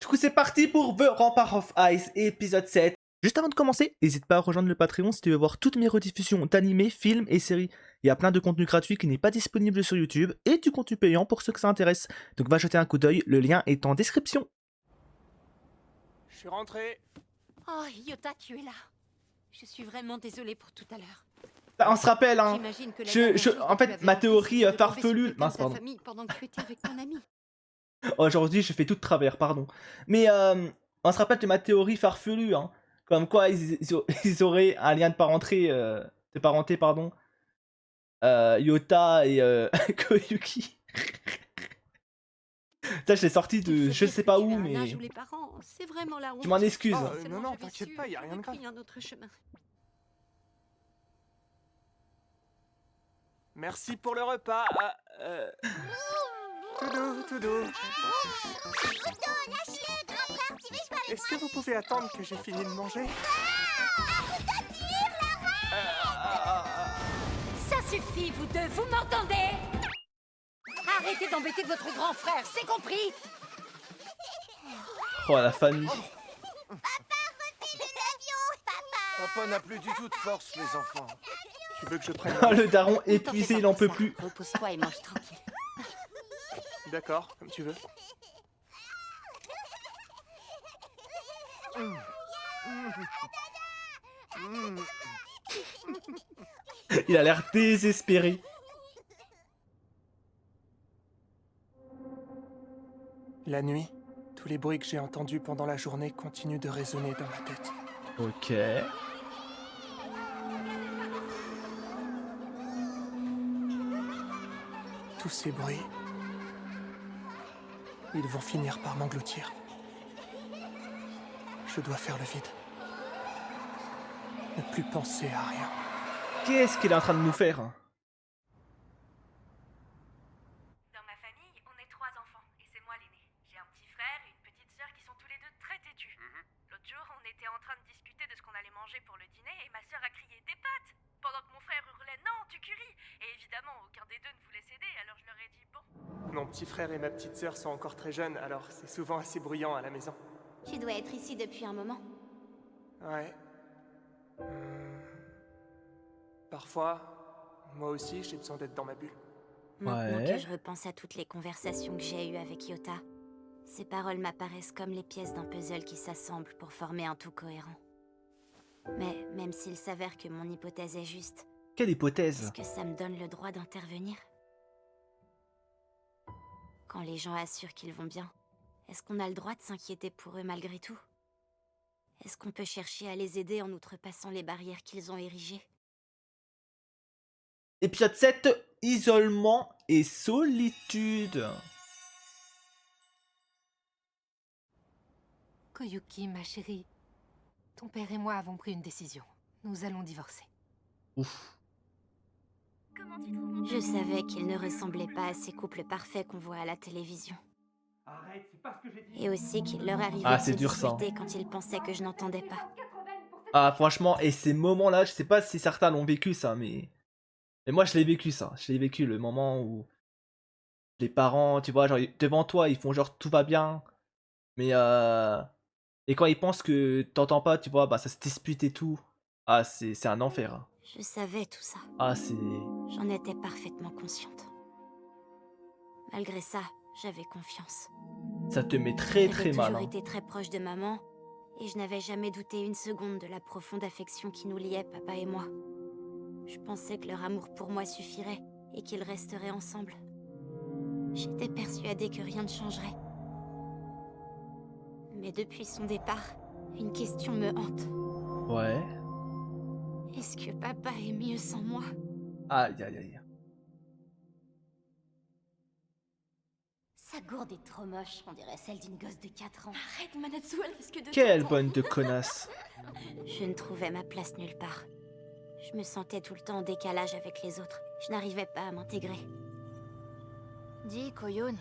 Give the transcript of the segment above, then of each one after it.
Du coup, c'est parti pour The Rampart of Ice, épisode 7. Juste avant de commencer, n'hésite pas à rejoindre le Patreon si tu veux voir toutes mes rediffusions d'animés, films et séries. Il y a plein de contenu gratuit qui n'est pas disponible sur YouTube et du contenu payant pour ceux que ça intéresse. Donc va jeter un coup d'œil, le lien est en description. Je suis rentré. Oh, Yota, tu es là. Je suis vraiment désolée pour tout à l'heure. On se rappelle, hein. J'imagine que la dernière chose En que tu fait, avais ma envie, théorie c'était de tomber sur farfelue. quelqu'un Mince, de ta pardon. famille pendant que tu étais avec ton ami. Aujourd'hui, je fais tout de travers, pardon. Mais on se rappelle de ma théorie farfelue, hein. Comme quoi, ils auraient un lien de parenté, pardon. Yota et Koyuki. Ça, je l'ai sorti Il de faut je dire sais que pas tu où, as un mais. âge où les parents, c'est vraiment la honte. Tu m'en excuses. Oh, Seulement non, j'avais t'inquiète su, pas, y a rien de j'aurais grave. pris un autre chemin. Merci pour le repas. Tout doux, tout doux. Est-ce que vous pouvez attendre que j'ai fini de manger? Ça suffit, vous deux, vous m'entendez? Arrêtez d'embêter votre grand frère, c'est compris? Oh, la famille. Papa n'a plus du tout de force, les enfants. Tu veux que je prenne Le daron épuisé, il en peut plus. Repose-toi et mange tranquille. D'accord, comme tu veux. Il a l'air désespéré. La nuit, tous les bruits que j'ai entendus pendant la journée continuent de résonner dans ma tête. Ok. Tous ces bruits, ils vont finir par m'engloutir. Je dois faire le vide. Ne plus penser à rien. Qu'est-ce qu'il est en train de nous faire? Dans ma famille, on est 3 enfants, et c'est moi l'aîné. J'ai un petit frère et une petite sœur qui sont tous les deux très têtus. L'autre jour, on était en train de discuter de ce qu'on allait manger pour le dîner, et ma sœur a crié « Des pâtes !» pendant que mon frère hurlait « Non, du curry !» Et évidemment, aucun des deux ne voulait céder, alors je leur ai dit « Bon, Mon petit frère et ma petite sœur sont encore très jeunes, alors c'est souvent assez bruyant à la maison. Tu dois être ici depuis un moment. Ouais. Parfois, moi aussi, j'ai besoin d'être dans ma bulle. Maintenant Ouais. que je repense à toutes les conversations que j'ai eues avec Yota, ces paroles m'apparaissent comme les pièces d'un puzzle qui s'assemblent pour former un tout cohérent. Mais même s'il s'avère que mon hypothèse est juste, Quelle hypothèse? est-ce que ça me donne le droit d'intervenir? Quand les gens assurent qu'ils vont bien, est-ce qu'on a le droit de s'inquiéter pour eux malgré tout? Est-ce qu'on peut chercher à les aider en outrepassant les barrières qu'ils ont érigées? Épisode 7, isolement et solitude. Koyuki, ma chérie, ton père et moi avons pris une décision. Nous allons divorcer. Ouf. comment tu trouves mon Je savais qu'il ne ressemblait pas à ces couples parfaits qu'on voit à la télévision. Et aussi qu'il leur arrivait Ah, de c'est se dur, ça, hein. disputer quand ils pensaient que je n'entendais pas. Ah, franchement, et ces moments-là, je sais pas si certains l'ont vécu, ça, mais. Mais moi, je l'ai vécu, ça. Je l'ai vécu, le moment où les parents, tu vois, genre, devant toi, ils font genre tout va bien. Mais et quand ils pensent que t'entends pas, tu vois, bah ça se dispute et tout. Ah, c'est un enfer, hein. Je savais tout ça. Ah, c'est. J'en étais parfaitement consciente. Malgré ça, j'avais confiance. Ça te met très J'avais mal, toujours hein. été très proche de maman, et je n'avais jamais douté une seconde de la profonde affection qui nous liait, papa et moi. Je pensais que leur amour pour moi suffirait, et qu'ils resteraient ensemble. J'étais persuadée que rien ne changerait. Mais depuis son départ, une question me hante. Ouais. Est-ce que papa est mieux sans moi? Aïe, aïe, aïe. Sa gourde est trop moche, on dirait celle d'une gosse de 4 ans. Arrête, Manatsu, elle risque de... Quelle bonne de connasse. Je ne trouvais ma place nulle part. Je me sentais tout le temps en décalage avec les autres. Je n'arrivais pas à m'intégrer. Dis, Koyon,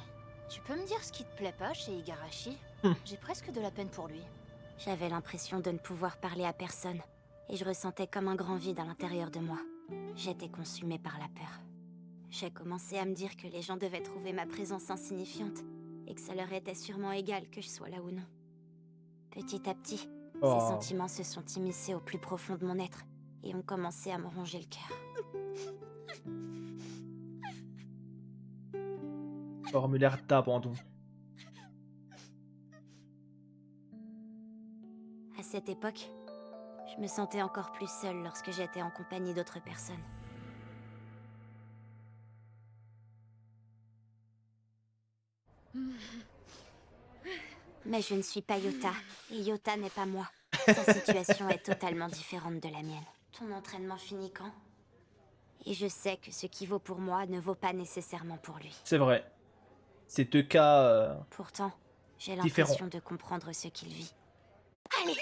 tu peux me dire ce qui te plaît pas chez Igarashi? J'ai presque de la peine pour lui. J'avais l'impression de ne pouvoir parler à personne. Et je ressentais comme un grand vide à l'intérieur de moi. J'étais consumée par la peur. J'ai commencé à me dire que les gens devaient trouver ma présence insignifiante et que ça leur était sûrement égal que je sois là ou non. Petit à petit, Oh. ces sentiments se sont immiscés au plus profond de mon être et ont commencé à me ronger le cœur. Formulaire d'abandon. À cette époque, je me sentais encore plus seule lorsque j'étais en compagnie d'autres personnes. Mais je ne suis pas Yota, et Yota n'est pas moi. Sa situation est totalement différente de la mienne. Ton entraînement finit quand? Et je sais que ce qui vaut pour moi ne vaut pas nécessairement pour lui. C'est vrai. C'est deux cas Pourtant, j'ai différents. l'impression de comprendre ce qu'il vit. Allez!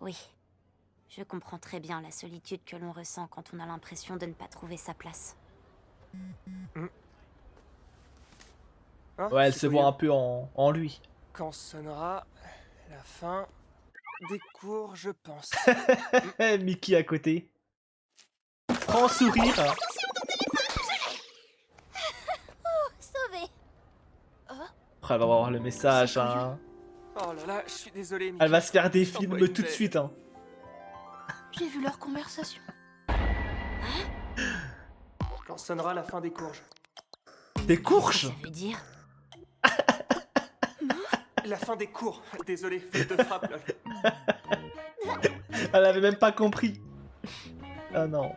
Oui, je comprends très bien la solitude que l'on ressent quand on a l'impression de ne pas trouver sa place. Hein, Ouais, elle c'est se Koyon. voit un peu en lui. Quand sonnera la fin des cours, je pense. Mickey à côté. Prends sourire. Sauvé. Après, elle va voir le message. Hein. Oh là là, je suis désolé, Mickey. Elle va se faire des Je t'envoie films une tout de belle. suite. Hein. J'ai vu leur conversation. Quand sonnera la fin des courges. Des courges. Ça veut dire... La fin des cours. Désolé, faute de frappe, lol. Elle avait même pas compris. Ah non.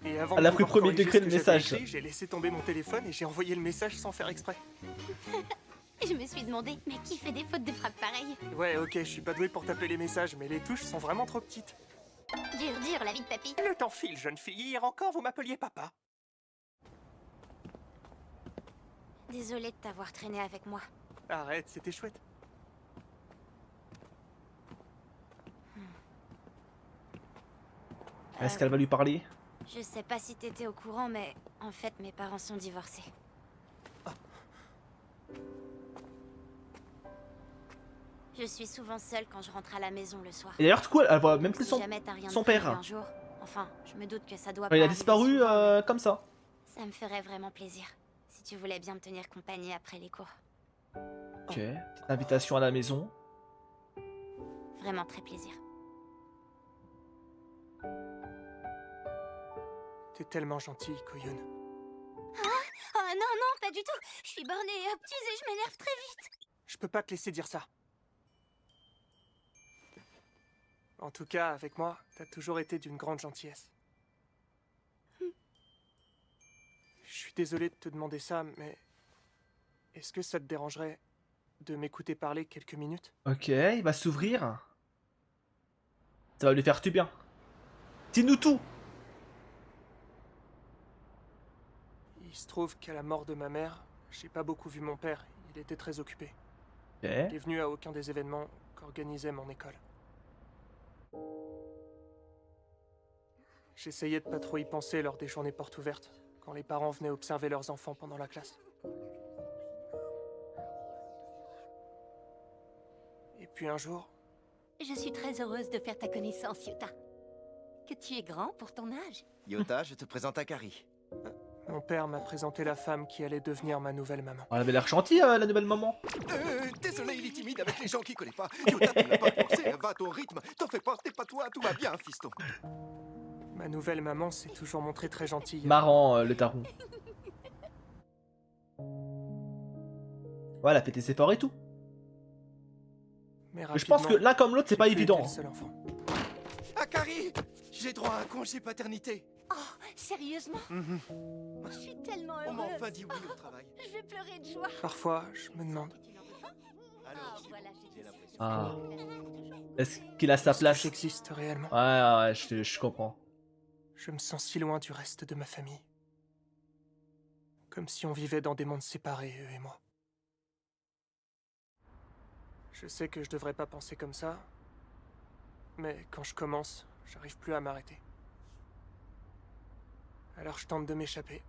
Et avant Elle de a pris pouvoir premier corriger degré ce le que j'avais message. écrit, j'ai laissé tomber mon téléphone et j'ai envoyé le message sans faire exprès. Je me suis demandé, mais qui fait des fautes de frappe pareilles? Ouais, ok, je suis pas doué pour taper les messages, mais les touches sont vraiment trop petites. Dur, la vie de papy. Le temps file, jeune fille. Hier encore, vous m'appeliez papa. Désolée de t'avoir traîné avec moi. Arrête, c'était chouette. Est-ce qu'elle va lui parler? Je sais pas si t'étais au courant, mais en fait, mes parents sont divorcés. Je suis souvent seule quand je rentre à la maison le soir. Et d'ailleurs, du coup, elle voit même plus Si son... jamais t'as rien de son prévu père. un jour, enfin, je me doute que ça doit Il pas a arriver disparu souvent, comme ça. mais ça me ferait vraiment plaisir. Si tu voulais bien me tenir compagnie après les cours. Ok. Petite invitation à la maison. Vraiment très plaisir. T'es tellement gentille, Koyun. Oh non, pas du tout. Je suis bornée et obtuse et je m'énerve très vite. Je peux pas te laisser dire ça. En tout cas, avec moi, t'as toujours été d'une grande gentillesse. Je suis désolé de te demander ça, mais... Est-ce que ça te dérangerait de m'écouter parler quelques minutes? Ok, il va s'ouvrir. Ça va lui faire du bien. Dis-nous tout. Il se trouve qu'à la mort de ma mère, j'ai pas beaucoup vu mon père. Il était très occupé. Ok. Il est venu à aucun des événements qu'organisait mon école. J'essayais de pas trop y penser lors des journées portes ouvertes, quand les parents venaient observer leurs enfants pendant la classe. Et puis un jour, Je suis très heureuse de faire ta connaissance, Yota. Que tu es grand pour ton âge. Yota, je te présente Akari. mon père m'a présenté la femme qui allait devenir ma nouvelle maman. Elle avait l'air gentille, la nouvelle maman. Désolé, il est timide avec les gens qui connaissent pas. Yota, tu n'as pas forcé, va à ton rythme. T'en fais pas, t'es pas toi, tout va bien, fiston. Ma nouvelle maman s'est toujours montrée très gentille. Marrant, le daron. Ouais, elle a pété ses forts et tout. Mais Je pense que l'un comme l'autre, c'est pas évident. Le seul enfant. Akari, j'ai droit à un congé paternité. Sérieusement Je suis tellement On m'a heureuse. enfin dit oui au travail. Je vais pleurer de joie. Parfois, je me demande, Alors, voilà, j'ai l'impression. Ah. Est-ce qu'il a sa est-ce que place? j'existe réellement? Ouais, je comprends. Je me sens si loin du reste de ma famille. Comme si on vivait dans des mondes séparés, eux et moi. Je sais que je devrais pas penser comme ça, mais quand je commence, j'arrive plus à m'arrêter. Alors je tente de m'échapper.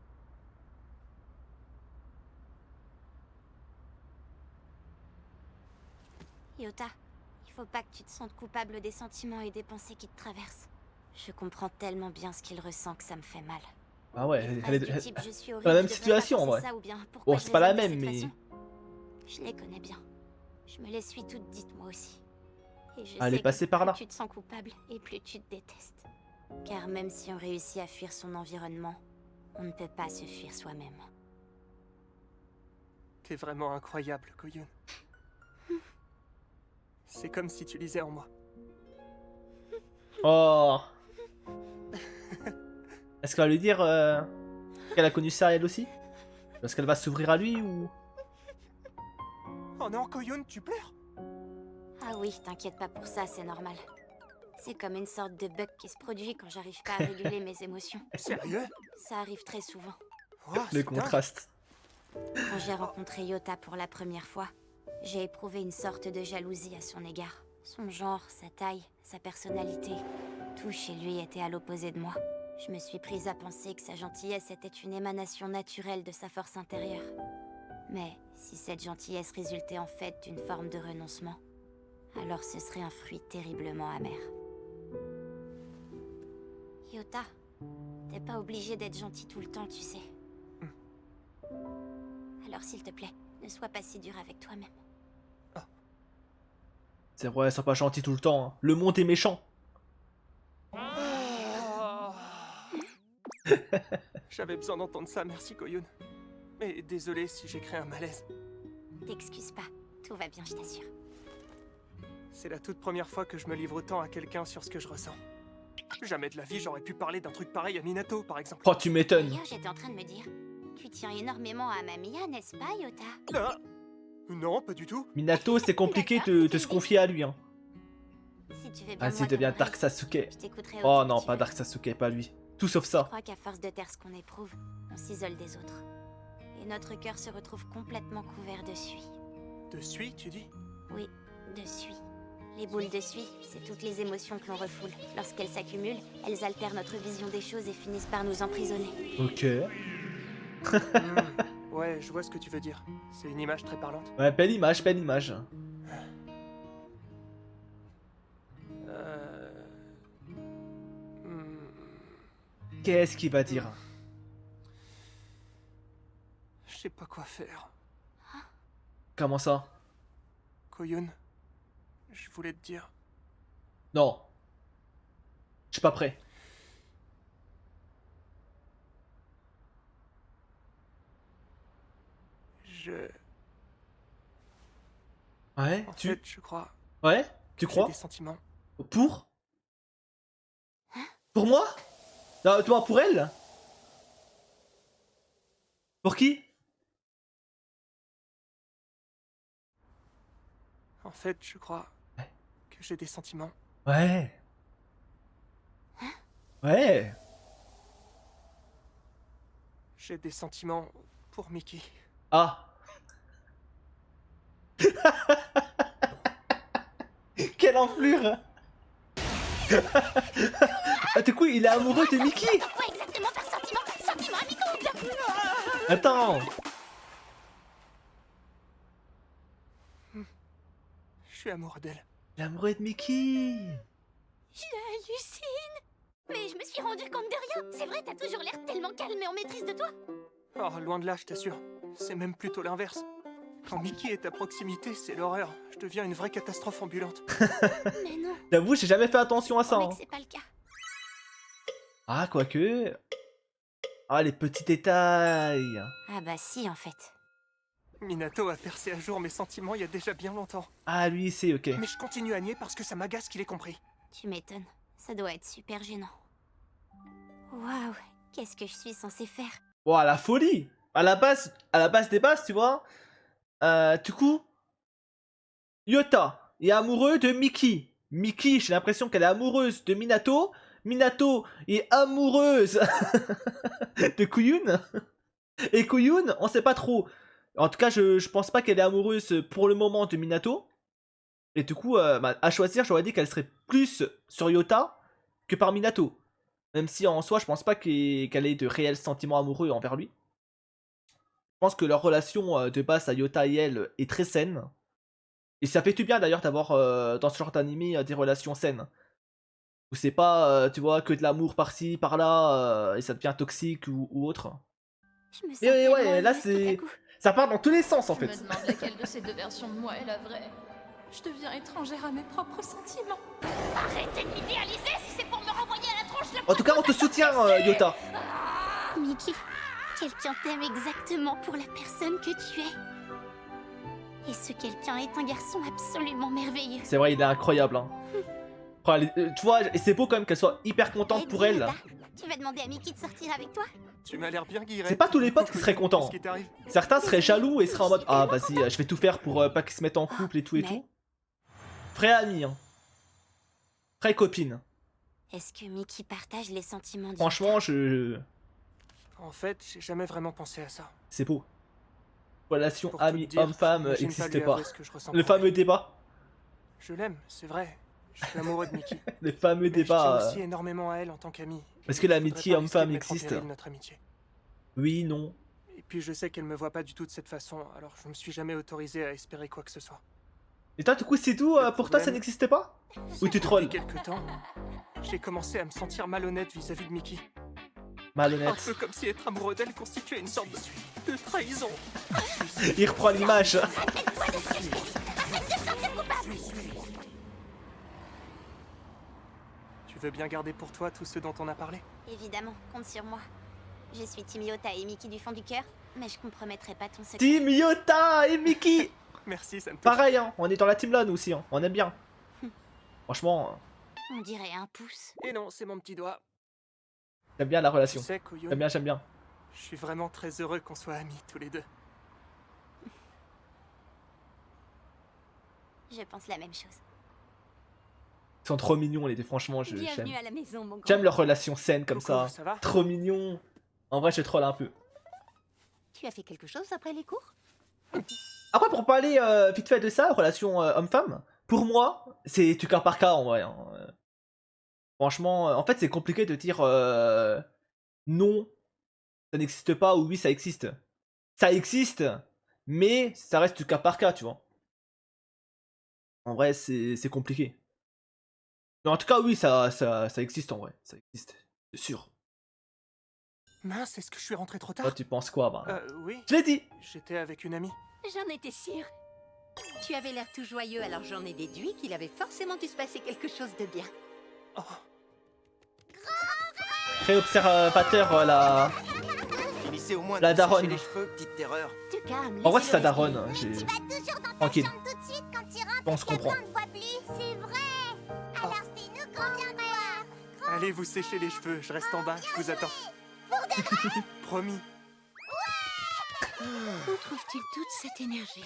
Yota, il faut pas que tu te sentes coupable des sentiments et des pensées qui te traversent. Je comprends tellement bien ce qu'il ressent que ça me fait mal. Ah ouais, Les elle phrases est du type, je suis dans horrible, la même je devrais situation pas en penser vrai. ça, ou bien, pourquoi Bon, je c'est pas la raisonne de même, cette mais. façon. Je les connais bien. Je me les suis toutes dites moi aussi. Et je Elle est sais passée que par plus là. tu te sens coupable et plus tu te détestes. Car même si on réussit à fuir son environnement, on ne peut pas se fuir soi-même. T'es vraiment incroyable, Koyun. C'est comme si tu lisais en moi. Oh. Est-ce qu'elle va lui dire qu'elle a connu ça elle aussi? Est-ce qu'elle va s'ouvrir à lui ou. Oh non, Koyun, tu pleures? Ah oui, t'inquiète pas pour ça, c'est normal. C'est comme une sorte de bug qui se produit quand j'arrive pas à réguler mes émotions. Sérieux? Ça arrive très souvent. Oh, Le c'est dingue. contraste. Quand j'ai rencontré Yota pour la première fois, j'ai éprouvé une sorte de jalousie à son égard. Son genre, sa taille, sa personnalité, tout chez lui était à l'opposé de moi. Je me suis prise à penser que sa gentillesse était une émanation naturelle de sa force intérieure. Mais si cette gentillesse résultait en fait d'une forme de renoncement, alors ce serait un fruit terriblement amer. Yota, t'es pas obligé d'être gentil tout le temps, tu sais. Alors s'il te plaît, ne sois pas si dur avec toi-même. C'est vrai, ils sont pas gentils tout le temps. Hein. Le monde est méchant. J'avais besoin d'entendre ça, merci Koyun. Mais désolé si j'ai créé un malaise. T'excuses pas, tout va bien, je t'assure. C'est la toute première fois que je me livre autant à quelqu'un sur ce que je ressens. Jamais de la vie j'aurais pu parler d'un truc pareil à Minato, par exemple. Oh, tu m'étonnes. D'ailleurs, j'étais en train de me dire, tu tiens énormément à Mamiya, n'est-ce pas, Yota? Ah non, pas du tout. Minato, c'est compliqué de se confier à lui. Hein. Si tu veux bien Vas-y, moi deviens ton Dark oreille, Sasuke. je t'écouterai Oh autant que non, tu pas veux. Dark Sasuke, pas lui. Tout sauf Je ça. crois qu'à force de taire ce qu'on éprouve, on s'isole des autres. Et notre cœur se retrouve complètement couvert de suie. De suie, tu dis? Oui, de suie. Les boules de suie, c'est toutes les émotions que l'on refoule. Lorsqu'elles s'accumulent, elles altèrent notre vision des choses et finissent par nous emprisonner. Ok. Ouais, je vois ce que tu veux dire. C'est une image très parlante. Ouais, belle image, belle image. Qu'est-ce qu'il va dire? Je sais pas quoi faire. Comment ça? Koyun, je voulais te dire... Non. Je suis pas prêt. Ouais, En tu... fait, je crois... Ouais, tu j'ai crois? des sentiments. Pour? Pour moi? Non, toi, pour elle? Pour qui? En fait, je crois que j'ai des sentiments. Ouais. Ouais. J'ai des sentiments pour Mickey. Ah. Quelle enflure. Ah, du coup, il est amoureux de Mickey. Quoi exactement par sentiment? Sentiment amical ou bien? Attends. Je suis amoureux d'elle. Il est amoureux de Mickey. J'hallucine! Mais je me suis rendu compte de rien! C'est vrai, t'as toujours l'air tellement calme et en maîtrise de toi! Oh, loin de là, je t'assure. C'est même plutôt l'inverse. Quand Mickey est à proximité, c'est l'horreur. Je deviens une vraie catastrophe ambulante. Mais non, J'avoue, j'ai jamais fait attention à ça. promets Hein. que c'est pas le cas. Ah, quoique. Ah, les petits détails. Ah bah si, en fait. Minato a percé à jour mes sentiments il y a déjà bien longtemps. Ah, lui, c'est ok. Mais je continue à nier parce que ça m'agace qu'il ait compris. Tu m'étonnes. Ça doit être super gênant. Waouh, qu'est-ce que je suis censée faire? Bon, à la folie. À la base des bases, tu vois. Du coup, Yota est amoureux de Mickey. Mickey, j'ai l'impression qu'elle est amoureuse de Minato. Minato est amoureuse de Koyun. Et Koyun, on sait pas trop. En tout cas, je pense pas qu'elle est amoureuse pour le moment de Minato. Et du coup, à choisir, j'aurais dit qu'elle serait plus sur Yota que par Minato. Même si en soi, je pense pas qu'elle ait de réels sentiments amoureux envers lui. Je pense que leur relation de base à Yota et elle est très saine. Et ça fait du bien d'ailleurs d'avoir dans ce genre d'anime des relations saines. Ou c'est pas, tu vois, que de l'amour par-ci, par-là, et ça devient toxique ou autre. Je me sens Et tellement ouais, là heureuse tout à c'est... coup. Ça part dans tous les sens en Je me fait. demande laquelle de ces deux versions de moi est la vraie. Je deviens étrangère à mes propres sentiments. Arrêtez de m'idéaliser si c'est pour me renvoyer à la tronche En tout cas, on te soutient, Yota. Mickey, quelqu'un t'aime exactement pour la personne que tu es. Et ce quelqu'un est un garçon absolument merveilleux. C'est vrai, il est incroyable. Hein. Tu vois, et c'est beau quand même qu'elle soit hyper contente Eh, pour dis, elle. Yoda, tu vas demander à Mickey de sortir avec toi? Tu m'as l'air bien guiré. C'est pas tous les potes qui seraient contents. Qu'est-ce qui t'arrive? Certains seraient jaloux et seraient en mode ah vas-y, je vais tout faire pour pas qu'ils se mettent en couple et tout et Mais- tout. Vrai ami, hein. Vraie copine. Est-ce que Mickey partage les sentiments du Franchement, En fait, j'ai jamais vraiment pensé à ça. c'est beau. Relation Pour tout ami te dire, homme-femme j'imagine n'existe lui pas. avouer ce que je ressens Le pour fameux elle. débat. Je l'aime, c'est vrai. Je suis amoureux de Mickey. Le fameux Mais je tiens débat. aussi énormément à elle en tant qu'amie. Est-ce Et que je l'amitié voudrais pas risquer homme-femme de mettre en existe? péril notre amitié. Oui, non. Et puis je sais qu'elle me voit pas du tout de cette façon, alors je me suis jamais autorisé à espérer quoi que ce soit. Et toi, du coup, c'est tout. Le Pour toi, ça problème- n'existait pas? Ou tu trolls? Depuis quelque temps, j'ai commencé à me sentir malhonnête vis-à-vis de Mickey. Un Malhonnête. peu comme si être amoureux d'elle constituait une sorte de trahison. Il reprend l'image. Tu veux bien garder pour toi tout ce dont on a parlé? Évidemment, compte sur moi. Je suis Team Yota et Mickey du fond du cœur, mais je compromettrai pas ton secret. Team Yota et Mickey. Merci, ça me touche. Pareil, hein. On est dans la team là, nous aussi. Hein. On aime bien. Franchement, On dirait un pouce. Et non, c'est mon petit doigt. j'aime bien la Tu relation. sais, Koyo, J'aime bien, j'aime bien. je suis vraiment très heureux qu'on soit amis tous les deux. Je pense la même chose. Ils sont trop mignons les deux, franchement, j'aime. Bienvenue à la maison, mon grand. J'aime leur relation saine comme Coucou, ça. va? Trop mignon. En vrai, je troll un peu. Tu as fait quelque chose après les cours? Après, pour parler vite fait de ça, relation homme-femme, pour moi, c'est du cas par cas en vrai. Hein. Franchement, en fait, c'est compliqué de dire non, ça n'existe pas ou oui, ça existe. Ça existe, mais ça reste du cas par cas, tu vois. En vrai, c'est compliqué. Mais en tout cas, oui, ça existe en vrai. Ça existe, c'est sûr. Mince, est-ce que je suis rentré trop tard? Toi, tu penses quoi, bah Oui, je l'ai dit. j'étais avec une amie. J'en étais sûre. Tu avais l'air tout joyeux, alors j'en ai déduit qu'il avait forcément dû se passer quelque chose de bien. Oh, Très observateur, la... Finissez au moins La de sécher daronne. les cheveux, petite terreur. Tu calmes. En vrai, laissez-le c'est sa rester. daronne. J'ai... Tranquille. Tout de suite quand tu rentres, On se comprend. ne voit plus. C'est vrai. Alors c'est nous qu'on vient de voir. allez vous sécher les cheveux, je reste en bas, je vous attends. Promis. Où trouve-t-il toute cette énergie?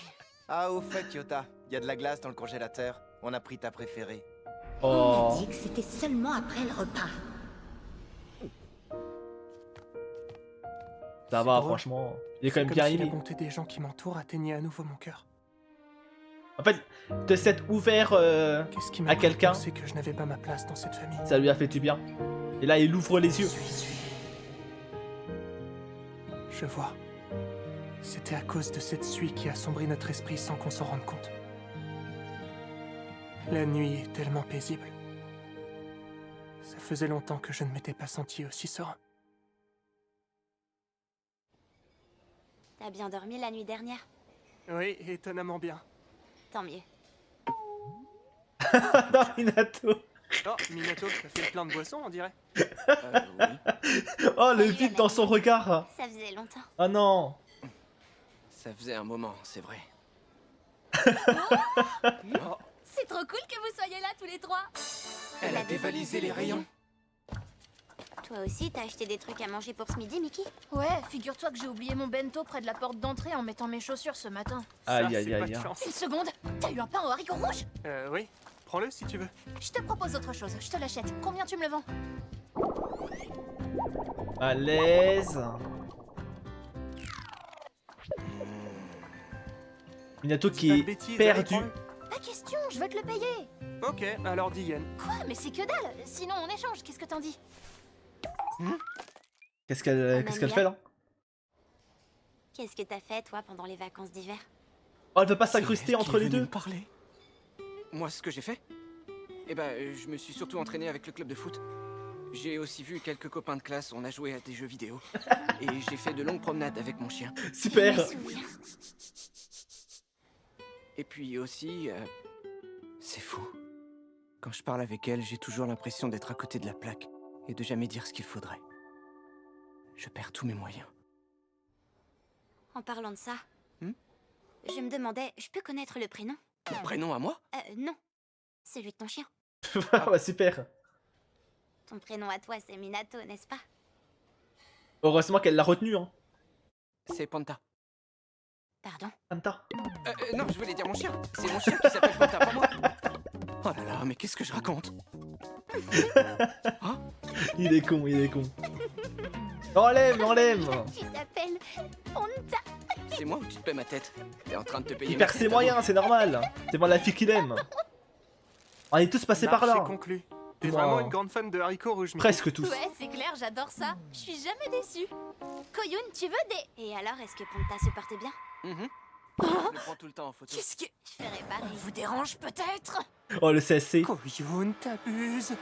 Ah, au fait, Yota, il y a de la glace dans le congélateur. On a pris ta préférée. On Oh. m'a dit que c'était seulement après le repas. Ça va, drôle. franchement. Il est quand même Comme bien si la aimé. bonté des gens qui m'entourent atteignait à nouveau mon cœur. En fait, de s'être ouvert, Qu'est-ce qui À m'a fait quelqu'un. penser que je n'avais pas ma place dans cette famille? ça lui a fait du bien. Et là, il ouvre les yeux. Je vois. C'était à cause de cette suie qui assombrit notre esprit sans qu'on s'en rende compte. La nuit est tellement paisible. Ça faisait longtemps que je ne m'étais pas senti aussi serein. T'as bien dormi la nuit dernière? Oui, étonnamment bien. Tant mieux. Non, Minato. Oh, Minato, t'as fait plein de boissons, on dirait. Oui. Oh, le Salut, vide la dans mamie. son regard. Ça faisait longtemps. Oh non. Ça faisait un moment, c'est vrai. Oh, C'est trop cool que vous soyez là tous les trois. elle a dévalisé les rayons. Toi aussi, t'as acheté des trucs à manger pour ce midi, Mickey? Ouais, figure-toi que j'ai oublié mon bento près de la porte d'entrée en mettant mes chaussures ce matin. Ça, Aïe, c'est aïe, pas aïe. de chance. Une seconde, t'as eu un pain aux haricots rouges? Oui, prends-le si tu veux. Je te propose autre chose, je te l'achète. Combien tu me le vends? À l'aise. Minato Dis qui pas de est bêtises, perdu. allez, prends-le. Pas question, je vais te le payer. Ok, alors 10 yens. Quoi? Mais c'est que dalle. Sinon on échange, qu'est-ce que t'en dis? Qu'est-ce qu'elle fait là? Qu'est-ce que t'as fait, toi, pendant les vacances d'hiver? Oh, elle veut pas C'est s'incruster elle qui entre est les venue deux. me parler. Moi, ce que j'ai fait? Eh ben, je me suis surtout entraîné avec le club de foot. J'ai aussi vu quelques copains de classe, on a joué à des jeux vidéo. Et j'ai fait de longues promenades avec mon chien. Super. Je me souviens. Et puis aussi, c'est fou. Quand je parle avec elle, j'ai toujours l'impression d'être à côté de la plaque et de jamais dire ce qu'il faudrait. Je perds tous mes moyens. En parlant de ça, Hmm? je me demandais, je peux connaître le prénom? Mon prénom à moi? Non. Celui de ton chien. Ouais, super. Ton prénom à toi, c'est Minato, n'est-ce pas? Heureusement qu'elle l'a retenu, hein. C'est Panta. Pardon? Panta. Non, je voulais dire mon chien. C'est mon chien qui s'appelle Panta, pas moi. Oh là là, mais qu'est-ce que je raconte? Il est con, il est con. On l'aime, on l'aime. Tu t'appelles Ponta. C'est moi ou tu te paies ma tête? T'es en train de te payer Il ma perd tête, ses ado. moyens, c'est normal. C'est voir la fille qu'il aime. On est tous passés par Marché là. conclu. T'es Moi, vraiment une grande fan de haricots rouges, Mickey. Presque tous. Ouais, c'est clair, j'adore ça. Je suis jamais déçue. Koyun, tu veux des... Et alors, est-ce que Ponta se porte bien? Mhm. Je le prends tout le temps en photo. Qu'est-ce que... Je ferais pareil. vous dérange peut-être? Oh, le CSC. Koyun, t'abuses.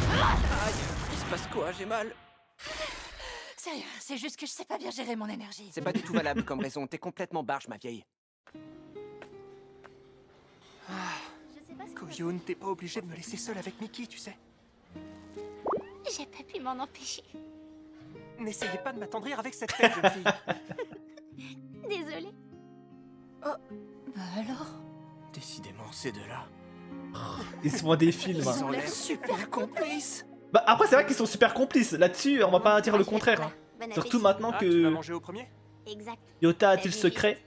Aïe, il se passe quoi? J'ai mal. Sérieux, c'est juste que je sais pas bien gérer mon énergie. C'est pas du tout valable comme raison. T'es complètement barge, ma vieille. Je sais pas ce que... Koyun, t'es pas obligé de me laisser seule avec Mickey, tu sais. J'ai pas pu m'en empêcher. N'essayez pas de m'attendrir avec cette tête, jeune fille. Désolée. Bah alors? Décidément, ces deux-là. Ils se font des films. Ils ont l'air l'air super complices. Bah après c'est vrai qu'ils sont super complices. Là-dessus, on va pas dire le Ah, contraire. hein. Bon Surtout appétit. maintenant Ah, tu vas que manger au premier? Exact. Yota a-t-il secret.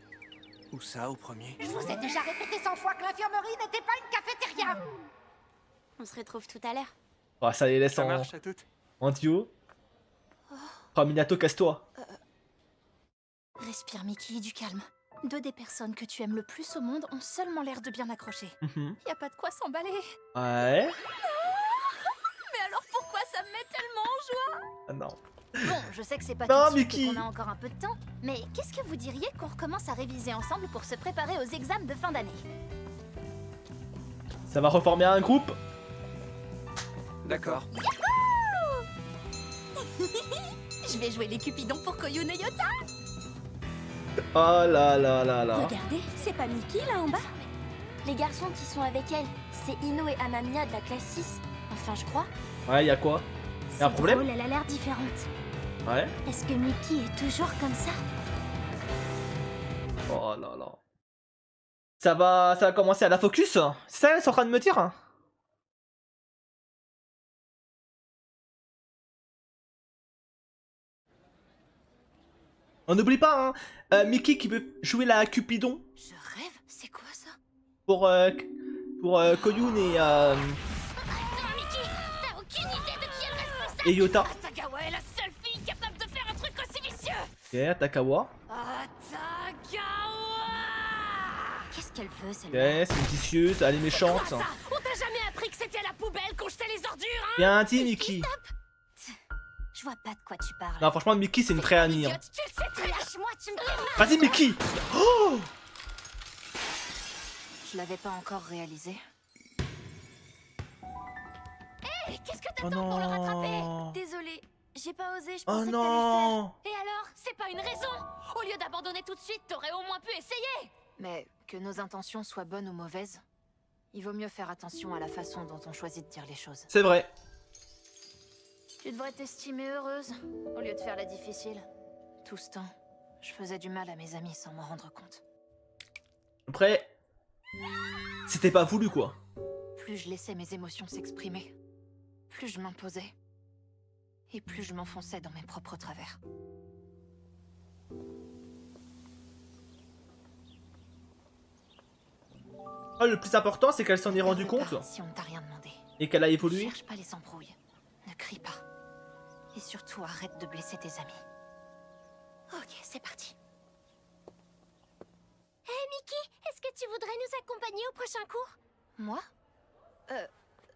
Où ça, au premier? Je vous ai déjà répété 100 fois que l'infirmerie n'était pas une cafétéria. On se retrouve tout à l'heure. Oh, ça les laisse Ça en, marche à toutes. en duo. Oh Minato, casse-toi. Respire, Mickey, du calme. Deux des personnes que tu aimes le plus au monde ont seulement l'air de bien accrocher. Mhm. Y a pas de quoi s'emballer. Ouais. Mais alors pourquoi ça me met tellement en joie? Ah non. Bon, je sais que c'est pas Non, tout de suite Mickey. et qu'on a encore un peu de temps, mais qu'est-ce que vous diriez qu'on recommence à réviser ensemble pour se préparer aux examens de fin d'année? Ça va reformer un groupe. D'accord. Je vais jouer les Cupidons pour Koyun et Yota. Oh là là là là. Regardez, c'est pas Mickey là en bas? Les garçons qui sont avec elle, c'est Ino et Amamiya de la classe 6. Enfin, je crois. Ouais, y'a quoi? Y'a un C'est problème? drôle, elle a l'air différente. Ouais. Est-ce que Mickey est toujours comme ça? Oh là là. Ça va commencer à la focus? C'est ça, c'est en train de me dire? On n'oublie pas, hein, Mickey qui veut jouer la Cupidon Je rêve? C'est quoi ça? pour Koyun et Mickey, t'as aucune idée de qui est le responsable? et Yota. Atagawa est la seule fille capable de faire un truc aussi vicieux! Ok, Takawa. Atagawa! Qu'est-ce qu'elle veut, Ok, celle-là? c'est une vicieuse, elle est méchante. On t'a jamais appris que c'était à la poubelle qu'on jetait les ordures, hein? Bien dit, Mickey. Je vois pas de quoi tu parles. Non, franchement, Mickey, c'est une vraie amie. Hein. Tu le sais très lâche-moi, tu me fais mal! Vas-y, Mickey. Oh! Je l'avais pas encore réalisé. Hé, qu'est-ce que Oh t'attends pour le rattraper? non. Désolée, j'ai pas osé, je Oh pensais que t'allais le faire. non. Et alors? C'est pas une raison! Au lieu d'abandonner tout de suite, t'aurais au moins pu essayer! Mais que nos intentions soient bonnes ou mauvaises, il vaut mieux faire attention à la façon dont on choisit de dire les choses. C'est vrai. Tu devrais t'estimer heureuse, au lieu de faire la difficile. Tout ce temps, je faisais du mal à mes amis sans m'en rendre compte. Après, c'était pas voulu, quoi. Plus je laissais mes émotions s'exprimer, plus je m'imposais, et plus je m'enfonçais dans mes propres travers. Oh, le plus important, c'est qu'elle s'en est rendue Parle compte pas si on ne t'a rien demandé. et qu'elle a Ne évolué. cherche pas les embrouilles, ne crie pas. Et surtout, arrête de blesser tes amis. Ok, c'est parti. Hé, Mickey, est-ce que tu voudrais nous accompagner au prochain cours? Moi?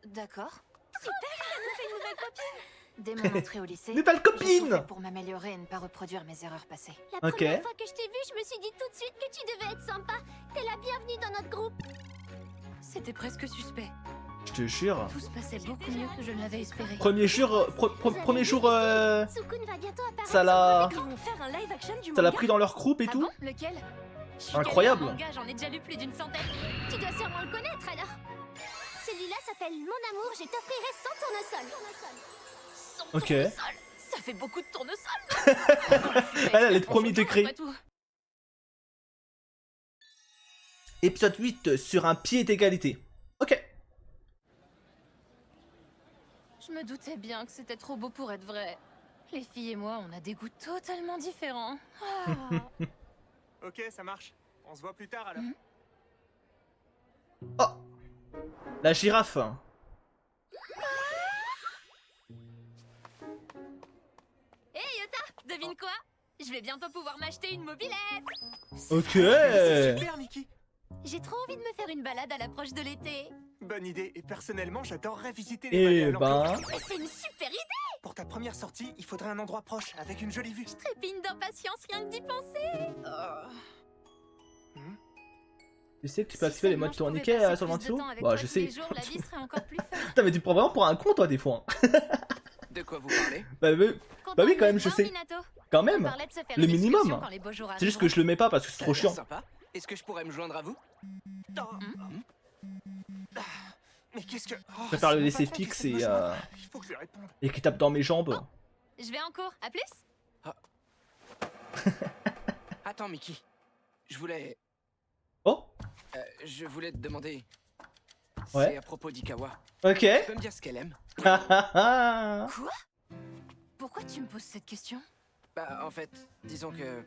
D'accord. Super, ça nous fait une nouvelle copine! Dès mon entrée au lycée, Nouvelle j'ai tout copine. fait pour m'améliorer et ne pas reproduire mes erreurs passées. La Ok. première fois que je t'ai vue, je me suis dit tout de suite que tu devais être sympa. T'es la bienvenue dans notre groupe. c'était presque suspect. Je te jure. Tout se passait beaucoup mieux que je ne l'avais espéré. Premier jour, premier jour, Sukun va bientôt apparaître ça l'a, sur le manga. Ils vont faire un live action du ça l'a manga. pris dans leur groupe et Ah tout. bon, lequel? Je suis Incroyable. calée en manga, j'en ai déjà lu plus d'une centaine. Tu dois sûrement le connaître alors. Celui-là s'appelle Mon amour, je t'offrirai 100 tournesols. Ok. Tournesol, ça fait beaucoup de tournesols. Elle est de premier degré. Après tout. Épisode 8 sur un pied d'égalité. Ok. Je me doutais bien que c'était trop beau pour être vrai. Les filles et moi, on a des goûts totalement différents. Ah. Ok, ça marche. On se voit plus tard alors. Oh, la girafe. Hey Yota, devine quoi? Je vais bientôt pouvoir m'acheter une mobilette. Ok. C'est super, Mickey. J'ai trop envie de me faire une balade à l'approche de l'été. Bonne idée. Et personnellement, j'adorerais visiter les vallées Eh alentours. ben, Mais c'est une super idée. Pour ta première sortie, il faudrait un endroit proche, avec une jolie vue. Je trépigne d'impatience rien que d'y penser. tu sais que tu peux activer les modes tourniquets sur le ventilo? Bah, je sais. La vie serait encore plus fun. Putain, mais tu te prends vraiment pour un con, toi, des fois. De quoi vous parlez? Bah oui, quand même, je sais. Quand même. Le minimum. C'est juste que je le mets pas parce que c'est trop chiant. Sympa. Est-ce que je pourrais me joindre à vous? Mais qu'est-ce que... Je préfère le laisser fixe et Il faut que je lui réponde. qui tape dans mes jambes. Je vais en cours, à plus. Attends, Mickey. Je voulais Oh, te demander... Ouais. C'est à propos d'Ikawa. ok. Tu peux me dire ce qu'elle aime? Quoi? Pourquoi tu me poses cette question? Bah, en fait, disons que...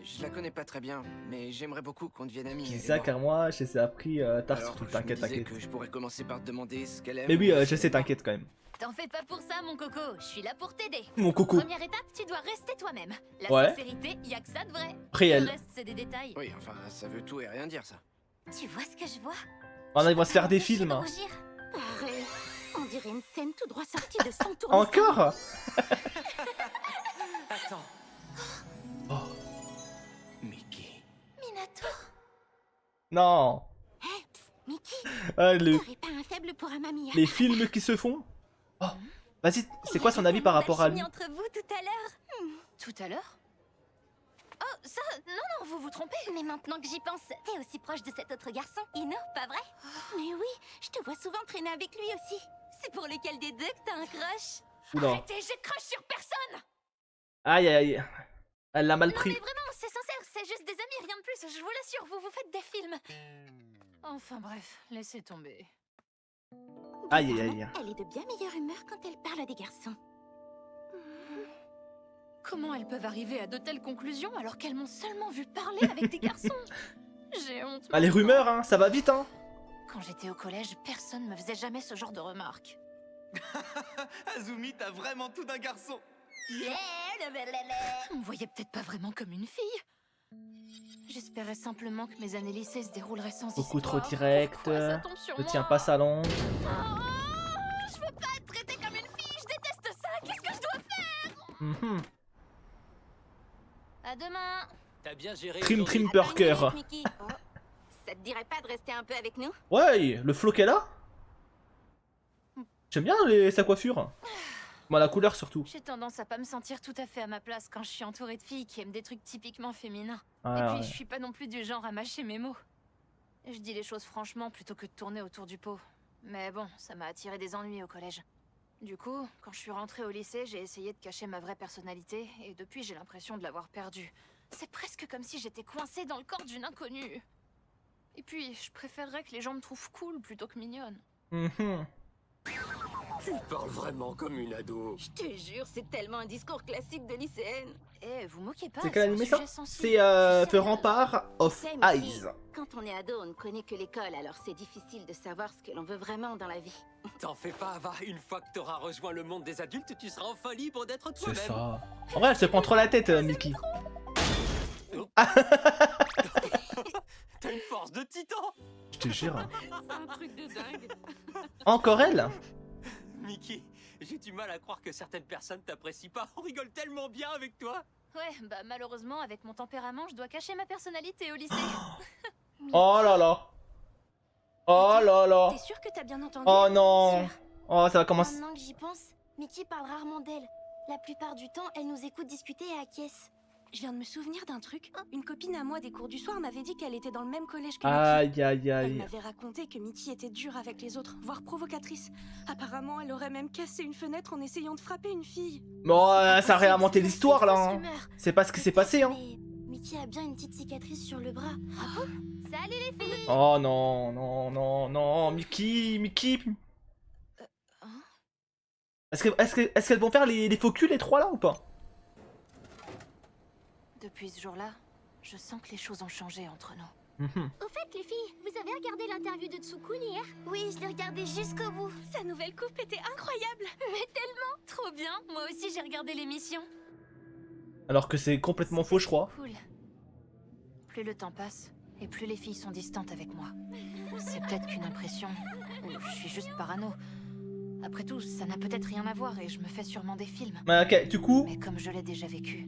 Je la connais pas très bien, mais j'aimerais beaucoup qu'on devienne amis. Je dis elle et ça moi. car moi, je les ai appris tard Alors, surtout. je me T'inquiète, disais t'inquiète. que je pourrais commencer par te demander ce qu'elle aime. Mais oui, je sais, t'inquiète quand même. T'en fais pas pour ça, mon coco. Je suis là pour t'aider. Mon coco. Première étape, tu dois rester toi-même. La Ouais. sincérité, y a que ça de vrai. Réel. Le reste, c'est des détails. Oui, enfin, ça veut tout et rien dire, ça. Tu vois ce que je vois? On arrive à se faire des films. Rougir. Pareil. On dirait une scène tout droit sortie de 100 tournesols. Encore. Attends. Oh. Mickey. Minato. Non. Hé, psst, Mickey. Ah, T'aurais pas un faible pour un mamie. les films qui se font. Oh. Vas-y, c'est quoi son avis par rapport à lui? entre vous tout à l'heure. Tout à l'heure? Oh, ça... Non, vous vous trompez. Mais maintenant que j'y pense, t'es aussi proche de cet autre garçon, Ino, pas vrai? Mais oui, je te vois souvent traîner avec lui aussi. C'est pour lequel des deux que t'as un crush? Oula. Arrêtez, j'ai crush sur personne. Aïe aïe. Elle l'a mal Non pris. mais vraiment, c'est sincère, c'est juste des amis, rien de plus, je vous l'assure, vous faites des films. Enfin bref, laissez tomber. Aïe aïe aïe. Elle est de bien meilleure humeur quand elle parle à des garçons. Comment elles peuvent arriver à de telles conclusions alors qu'elles m'ont seulement vu parler avec des garçons? J'ai honte. Ah, les rumeurs, hein, ça va vite, hein. Quand j'étais au collège, personne me faisait jamais ce genre de remarques. Azumi, t'as vraiment tout d'un garçon. On me voyait peut-être pas vraiment comme une fille. J'espérais simplement que mes années lycée se dérouleraient sans Beaucoup histoire. trop direct. Pourquoi ça tombe sur Ne moi? tiens pas sa langue. Oh, je veux pas être traitée comme une fille, je déteste ça. Qu'est-ce que je dois faire? Mhm. À demain. T'as bien géré. Trim aujourd'hui. trim burger. Mickey. Oh, ça te dirait pas de rester un peu avec nous? Ouais, le flow qu'elle a. J'aime bien sa coiffure. Moi, la couleur surtout. J'ai tendance à pas me sentir tout à fait à ma place quand je suis entourée de filles qui aiment des trucs typiquement féminins. Ah, Et puis, ouais. je suis pas non plus du genre à mâcher mes mots. Je dis les choses franchement plutôt que de tourner autour du pot. Mais bon, ça m'a attiré des ennuis au collège. Du coup, quand je suis rentrée au lycée, j'ai essayé de cacher ma vraie personnalité, et depuis j'ai l'impression de l'avoir perdue. C'est presque comme si j'étais coincée dans le corps d'une inconnue. Et puis, je préférerais que les gens me trouvent cool plutôt que mignonne. Mhm. Tu parles vraiment comme une ado. Je te jure, c'est tellement un discours classique de lycéenne. Eh, vous moquez pas. C'est quel un animé ça? sujet sensible. C'est The Rempart of Tu sais, Mickey, Eyes. quand on est ado, on ne connaît que l'école, alors c'est difficile de savoir ce que l'on veut vraiment dans la vie. T'en fais pas, Ava. Une fois que t'auras rejoint le monde des adultes, tu seras enfin libre d'être C'est toi-même. ça. En vrai, elle se prend trop la tête, Mickey. T'as une force de titan. Je te jure. C'est un truc de dingue. Encore elle? Mickey, j'ai du mal à croire que certaines personnes t'apprécient pas. On rigole tellement bien avec toi. Ouais, bah malheureusement, avec mon tempérament, je dois cacher ma personnalité au lycée. Oh là là. Oh là là. T'es sûr que t'as bien entendu? Oh non. Sûr. Oh, ça va commencer. Maintenant que j'y pense, Mickey parle rarement d'elle. La plupart du temps, elle nous écoute discuter et acquiesce. Je viens de me souvenir d'un truc. Une copine à moi des cours du soir m'avait dit qu'elle était dans le même collège que Mickey. Aïe aïe Elle aïe. m'avait raconté que Mickey était dure avec les autres, voire provocatrice. Apparemment, elle aurait même cassé une fenêtre en essayant de frapper une fille. Bon, ça a C'est réinventé une l'histoire là. fausse Hein. rumeur. C'est pas ce qui s'est passé hein. Mais Mickey a bien une petite cicatrice sur le bras. Ah bon? Salut les filles! Oh non, non, non, non, Mickey. Est-ce qu'elles vont faire les faux culs les trois là ou pas? Depuis ce jour-là, je sens que les choses ont changé entre nous. Au fait, les filles, vous avez regardé l'interview de Tsukun hier? Oui, je l'ai regardé jusqu'au bout. Sa nouvelle coupe était incroyable. Mais tellement! Trop bien! Moi aussi j'ai regardé l'émission. Alors que c'est complètement faux je crois. Cool. Plus le temps passe, et plus les filles sont distantes avec moi. C'est peut-être qu'une impression, ou je suis juste parano. Après tout, ça n'a peut-être rien à voir et je me fais sûrement des films. Ok, du coup. Mais comme je l'ai déjà vécu,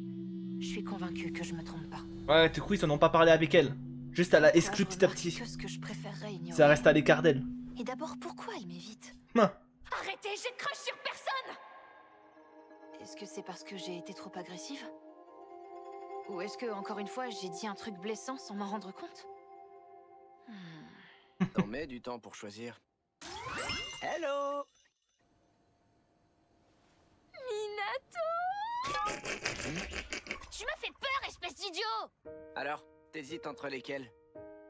je suis convaincue que je me trompe pas. Ouais, du coup ils en ont pas parlé avec elle. Juste à la exclu petit à Remarque petit. que ce que je préférerais ignorer. Ça reste à l'écart d'elle. Et d'abord, pourquoi elle m'évite? Hein. Arrêtez, j'ai crush sur personne! Est-ce que c'est parce que j'ai été trop agressive? Ou est-ce que, encore une fois, j'ai dit un truc blessant sans m'en rendre compte? T'en mets du temps pour choisir. Hello! Minato! Tu m'as fait peur, espèce d'idiot! Alors, t'hésites entre lesquels?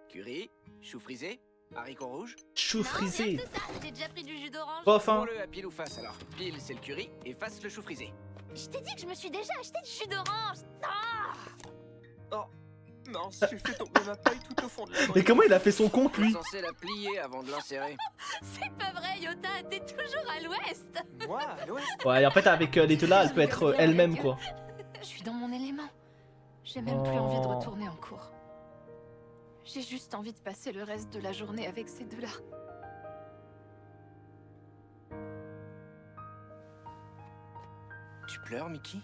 Curry, chou frisé, haricots rouges? Chou frisé. Tout ça, j'ai déjà pris du jus d'orange. Bof hein. Prends-le à pile ou face alors. Pile c'est le curry et face le chou frisé. Je t'ai dit que je me suis déjà acheté du jus d'orange. Ah! Oh, mince, j'ai fait tomber ma paille tout au fond de la Mais brique. comment il a fait son compte T'es lui? censé la plier avant de l'insérer. C'est pas vrai, Yota, t'es toujours à l'ouest. Moi, à l'ouest? Ouais, et en fait avec les deux là, elle peut être elle-même quoi. Je suis dans mon élément. J'ai même plus envie de retourner en cours. J'ai juste envie de passer le reste de la journée avec ces deux-là. Tu pleures, Mickey?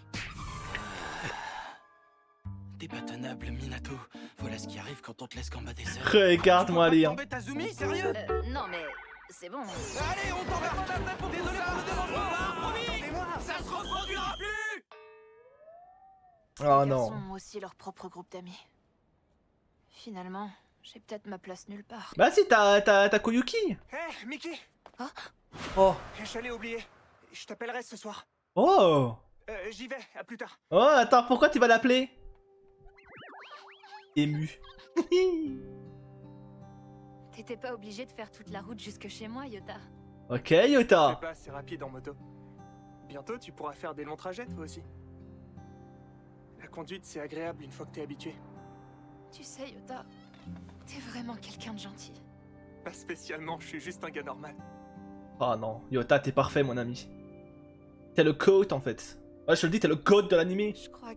T'es pas tenable, Minato. Voilà ce qui arrive quand on te laisse qu'en bas des sœurs. Regarde-moi les. Tomber Tazumi, sérieux? Non mais c'est bon. Allez, on t'en va pour désolé pour le dérangement, promis. Ça se reproduira plus. Oh Les garçons non. ont aussi leur propre groupe d'amis. Finalement, j'ai peut-être ma place nulle part. Bah si, t'as Koyuki. Hé, Mickey! Oh. J'allais oublier. Je t'appellerai ce soir. Oh. J'y vais, à plus tard. Oh, attends, pourquoi tu vas l'appeler? Ému. T'étais pas obligé de faire toute la route jusque chez moi, Yota. Ok, C'est Yota. pas assez rapide en moto. Bientôt, tu pourras faire des longs trajets, toi aussi. La conduite, c'est agréable une fois que t'es habitué. Tu sais, Yota, t'es vraiment quelqu'un de gentil. Pas spécialement, je suis juste un gars normal. Oh non, Yota, t'es parfait, mon ami. T'es le GOAT en fait. Ouais, je te le dis, t'es le GOAT de l'animé. Je crois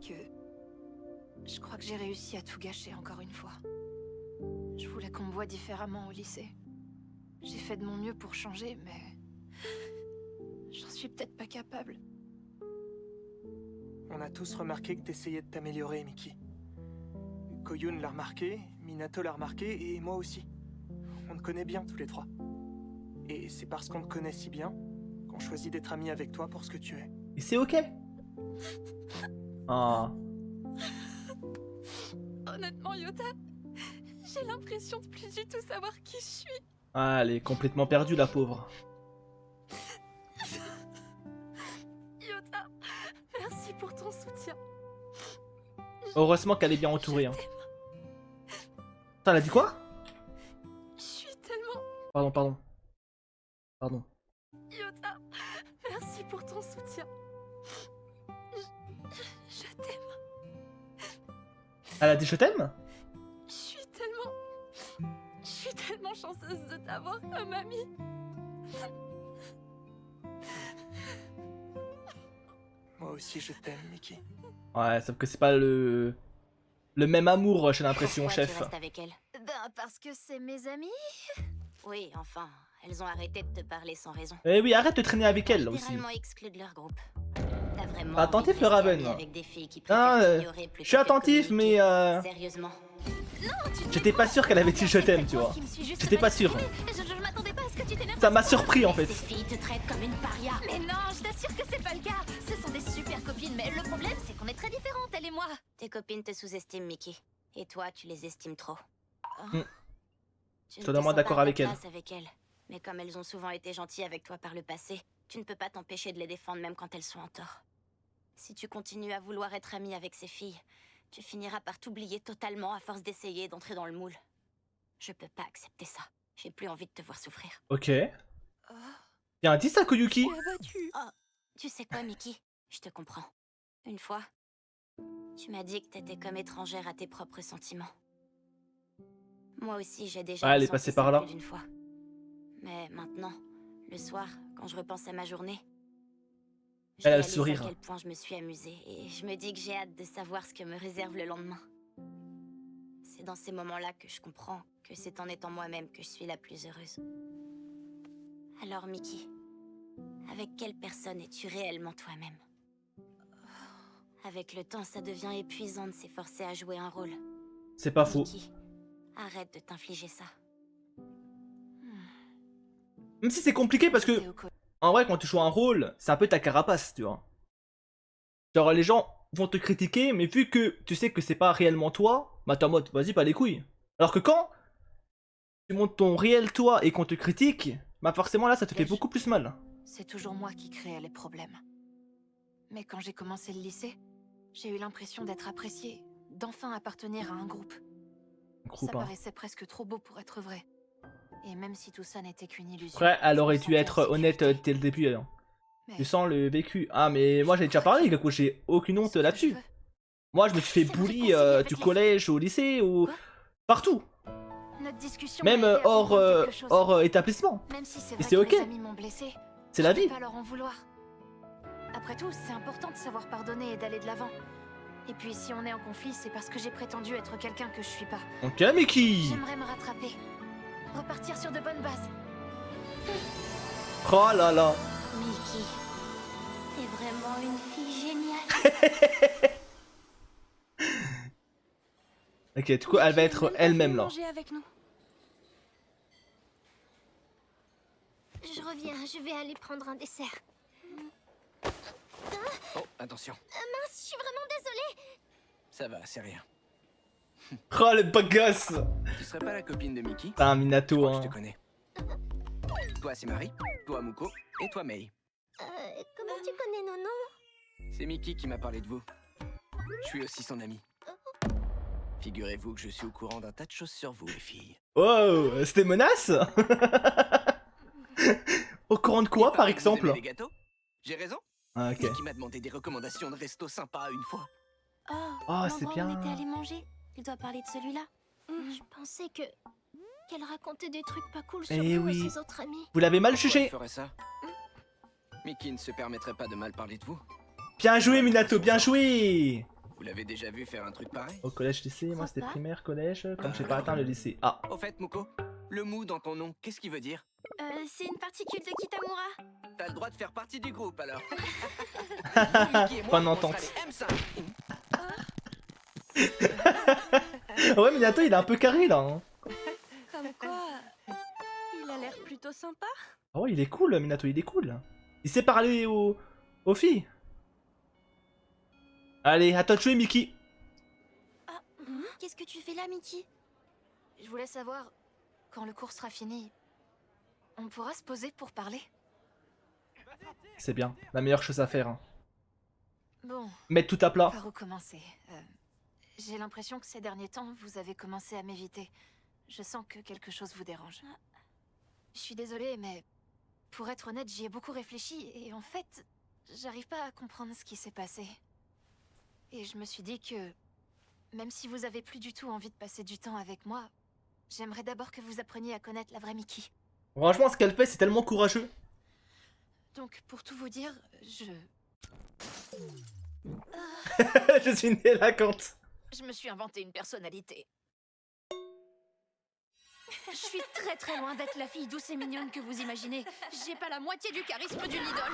que j'ai réussi à tout gâcher encore une fois. Je voulais qu'on me voie différemment au lycée. J'ai fait de mon mieux pour changer, mais... j'en suis peut-être pas capable. On a tous remarqué que t'essayais de t'améliorer, Mickey. Koyun l'a remarqué, Minato l'a remarqué, et moi aussi. On te connaît bien tous les trois. Et c'est parce qu'on te connaît si bien qu'on choisit d'être amis avec toi pour ce que tu es. Et c'est ok. Ah. Honnêtement, Yota, j'ai l'impression de plus du tout savoir qui je suis. Ah, elle est complètement perdue, la pauvre. Yota, merci pour ton soutien. Heureusement qu'elle est bien entourée. Hein. Attends, elle a dit quoi? Je suis tellement... Pardon. Yota, merci pour ton soutien. Je t'aime. Elle a dit je t'aime? Je suis tellement chanceuse de t'avoir comme amie. Moi aussi, je t'aime, Mickey. Ouais, sauf que c'est pas le même amour, j'ai l'impression, Pourquoi chef. tu restes avec elle? Ben, parce que c'est mes amis. Oui, enfin, elles ont arrêté de te parler sans raison. Eh oui, arrête de traîner avec elle, là aussi. Littéralement exclue de leur groupe. T'as vraiment Attentif, envie de le rester Raven. amie avec des filles qui Ah, préfèrent t'ignorer plutôt je suis que de attentif, communiquer. mais Sérieusement. j'étais pas sûr qu'elle avait dit je t'aime, tu vois. J'étais pas sûr. Je que tu t'énerves? Ça m'a surpris en fait. Ces filles te traitent comme une paria. Mais non, je t'assure que c'est pas le cas. Ce sont des super copines, mais le problème, c'est qu'on est très différentes, elle et moi. Tes copines te sous-estiment, Mickey. Et toi, tu les estimes trop. Mm. Tu ne Totalement te sens d'accord pas à ta avec elle. place avec elles. Mais comme elles ont souvent été gentilles avec toi par le passé, tu ne peux pas t'empêcher de les défendre même quand elles sont en tort. Si tu continues à vouloir être amie avec ces filles, tu finiras par t'oublier totalement à force d'essayer d'entrer dans le moule. Je peux pas accepter ça. J'ai plus envie de te voir souffrir. Ok. Y'a un 10 à Koyuki. Oh, tu sais quoi, Mickey? Je te comprends. Une fois, tu m'as dit que t'étais comme étrangère à tes propres sentiments. Moi aussi, j'ai déjà Ouais, elle est ressenti passée ça par là. plus d'une fois. Mais maintenant, le soir, quand je repense à ma journée, je Elle a le réalise sourire. à quel point je me suis amusée et je me dis que j'ai hâte de savoir ce que me réserve le lendemain. C'est dans ces moments-là que je comprends que c'est en étant moi-même que je suis la plus heureuse. Alors, Mickey, avec quelle personne es-tu réellement toi-même? Avec le temps, ça devient épuisant de s'efforcer à jouer un rôle. C'est pas faux. Mickey, arrête de t'infliger ça. Même si c'est compliqué parce que, en vrai, quand tu joues un rôle, c'est un peu ta carapace, tu vois. Genre, les gens vont te critiquer, mais vu que tu sais que c'est pas réellement toi, bah t'es en mode, vas-y, pas les couilles. Alors que quand tu montres ton réel toi et qu'on te critique, bah forcément là, ça te fait beaucoup plus mal. C'est toujours moi qui créais les problèmes. Mais quand j'ai commencé le lycée, j'ai eu l'impression d'être appréciée, d'enfin appartenir à un groupe. Groupe, Ça hein. paraissait presque trop beau pour être vrai. Et même si tout ça n'était qu'une illusion... Après, elle je aurait me dû sentais être en honnête sécurité. dès le début. Hein. Mais Tu sens le vécu. Ah, mais moi j'ai déjà parlé, Gaku, j'ai aucune honte là-dessus. Moi je me suis fait bully du collège au lycée ou partout. Notre discussion Même m'a aidé à hors, comprendre quelque chose. hors établissement. Même si c'est Et vrai c'est que ok. mes amis m'ont blessé, C'est la je vie. peux pas leur en vouloir. Après tout, c'est important de savoir pardonner et d'aller de l'avant. Et puis si on est en conflit, c'est parce que j'ai prétendu être quelqu'un que je suis pas. Ok, Mickey. J'aimerais me rattraper. Repartir sur de bonnes bases. Oh là là. Mickey, t'es vraiment une fille géniale. Ok, du coup, elle va être elle-même là. Manger avec nous. Je reviens, je vais aller prendre un dessert. Oh, attention. Mince, je suis vraiment désolée. Ça va, c'est rien. Oh le bagasse. Tu serais pas la copine de Mickey? T'as un Minato, Je hein. te connais. Toi, c'est Marie, toi, Muko, et toi, Mei. Comment tu connais nos noms? C'est Mickey qui m'a parlé de vous. Je suis aussi son ami. Figurez-vous que je suis au courant d'un tas de choses sur vous, les filles. Wow, c'était menace. Au courant de quoi, Il par paraît que vous exemple? aimez les gâteaux? J'ai raison? Ah, ok. Mickey m'a demandé des recommandations de resto sympas une fois. Oh, Oh, c'est l'endroit où bien. on était allé manger. Il doit parler de celui-là. Je pensais qu'elle racontait des trucs pas cool sur Eh nous oui. et ses autres amis. Vous l'avez mal Pourquoi jugé. elle ferait ça? Mickey ne se permettrait pas de mal parler de vous. Bien joué, Minato, bien joué. Vous l'avez déjà vu faire un truc pareil? Au collège, lycée, moi c'était pas. primaire, collège, comme j'ai pas atteint le lycée. Ah, Au fait, Muko, le mou dans ton nom, qu'est-ce qu'il veut dire? C'est une particule de Kitamura. T'as le droit de faire partie du groupe alors. Mickey et moi, bonne on entente. sera les M5. Ouais, Minato il est un peu carré là. Hein. Comme quoi, il a l'air plutôt sympa. Oh, il est cool, Minato, il est cool. Il sait parler aux filles. Allez, à toi de jouer, Mickey. Qu'est-ce que tu fais là, Mickey? Je voulais savoir, quand le cours sera fini, on pourra se poser pour parler? C'est bien, la meilleure chose à faire. Hein. Bon, Mettre tout à plat. par où commencer? J'ai l'impression que ces derniers temps, vous avez commencé à m'éviter. Je sens que quelque chose vous dérange. Je suis désolée, mais pour être honnête, j'y ai beaucoup réfléchi et en fait, j'arrive pas à comprendre ce qui s'est passé. Et je me suis dit que, même si vous avez plus du tout envie de passer du temps avec moi, j'aimerais d'abord que vous appreniez à connaître la vraie Mickey. Franchement, ce qu'elle fait, c'est tellement courageux. Donc, pour tout vous dire, Je suis une délinquante. je me suis inventé une personnalité. Je suis très très loin d'être la fille douce et mignonne que vous imaginez. J'ai pas la moitié du charisme d'une idole.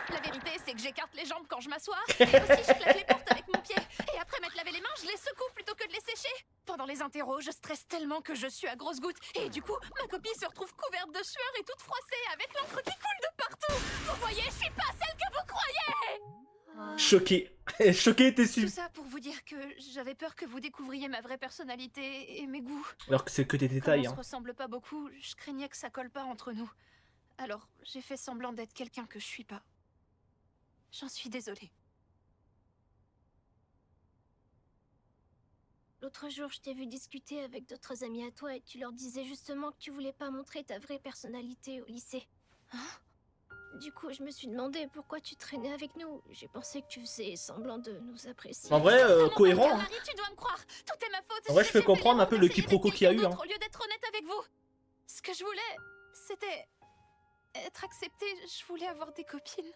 La vérité, c'est que j'écarte les jambes quand je m'assois. Et aussi, je claque les portes avec mon pied. Et après m'être lavé laver les mains, je les secoue plutôt que de les sécher. Pendant les interros, je stresse tellement que je suis à grosses gouttes. Et du coup, ma copie se retrouve couverte de sueur et toute froissée, avec l'encre qui coule de partout. Vous voyez, je suis pas celle que vous croyez. Choqué. Choqué, t'es Tout su. ça pour vous dire que j'avais peur que vous découvriez ma vraie personnalité et mes goûts. Alors que c'est que des Comme détails. on Hein. se ressemble pas beaucoup, je craignais que ça colle pas entre nous. Alors, j'ai fait semblant d'être quelqu'un que je suis pas. J'en suis désolée. L'autre jour, je t'ai vu discuter avec d'autres amis à toi et tu leur disais justement que tu voulais pas montrer ta vraie personnalité au lycée. Du coup, je me suis demandé pourquoi tu traînais avec nous. J'ai pensé que tu faisais semblant de nous apprécier. En vrai, cohérent. Hein. Marie, tu dois me croire. Tout est ma faute. En vrai, je peux comprendre un peu le quiproquo qu'il y a eu. Hein. Au lieu d'être honnête avec vous. Ce que je voulais, c'était être acceptée. Je voulais avoir des copines.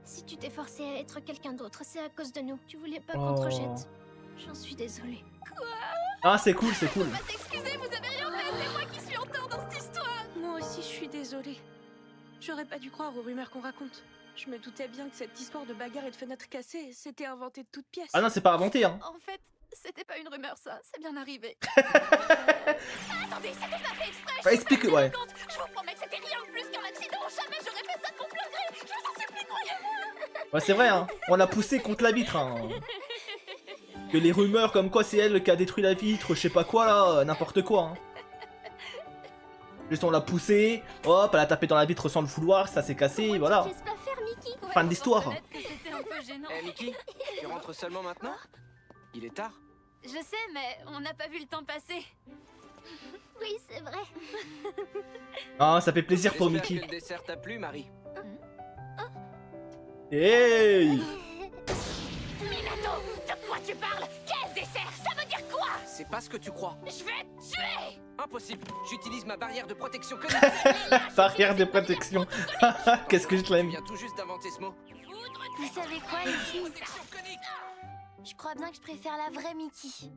Si tu t'es forcé à être quelqu'un d'autre, c'est à cause de nous. Tu voulais pas qu'on te rejette. J'en suis désolée. Quoi? Ah, c'est cool, c'est cool. Faut pas s'excuser, vous avez rien fait. C'est moi qui suis en tort dans cette histoire. Moi aussi, je suis désolée. J'aurais pas dû croire aux rumeurs qu'on raconte. Je me doutais bien que cette histoire de bagarre et de fenêtres cassées, c'était inventé de toutes pièces. Ah non, c'est pas inventé, hein. En fait, c'était pas une rumeur, ça. C'est bien arrivé. Attendez, c'était pas fait exprès. Bah, explique, ouais. Je vous promets que c'était rien de plus qu'un accident. Jamais j'aurais fait ça de mon plein gré. Je vous en supplie, croyez-moi. Ouais, c'est vrai, hein. On l'a poussé contre la vitre, hein. Que les rumeurs comme quoi c'est elle qui a détruit la vitre, je sais pas quoi là, n'importe quoi. Hein. Juste on l'a poussé, hop, elle a tapé dans la vitre sans le vouloir, ça s'est cassé, voilà. Qu'est-ce pas faire, Mickey? Fin de l'histoire. C'était un peu gênant. Eh Mickey, tu rentres seulement maintenant? Il est tard. Je sais, mais on n'a pas vu le temps passer. Oui, c'est vrai. Ah, ça fait plaisir pour J'espère Mickey. que le dessert t'a plu, Marie. Hey! Minato, de quoi tu parles? Quel dessert? Ça veut dire quoi? C'est pas ce que tu crois. Je vais te tuer! Impossible. J'utilise ma barrière de protection que Barrière de protection. Qu'est-ce que je Je l'aime. viens tout juste d'inventer ce mot. Vous savez quoi, les filles? Je crois bien que je préfère la vraie Mickey.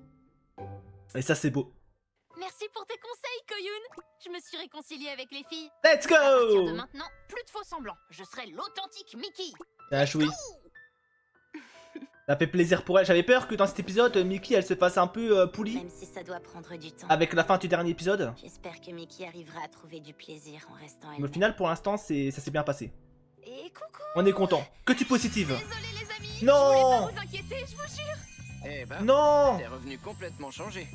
Et ça c'est beau. Merci pour tes conseils, Koyun. Je me suis réconciliée avec les filles. Let's À partir de go! maintenant, plus de faux semblants. Je serai l'authentique Mickey. Bien joué. Ça fait plaisir pour elle. J'avais peur que dans cet épisode, Mickey elle se fasse un peu poulie. Même si ça doit prendre du temps. Avec la fin du dernier épisode. J'espère que Mickey arrivera à trouver du plaisir en restant Mais au elle-même. final, pour l'instant, ça s'est bien passé. Et coucou. On est content. Que tu positive. Désolée les amis. Non. Je voulais pas vous inquiéter, je vous jure. Eh ben, Non! t'es revenu complètement changé.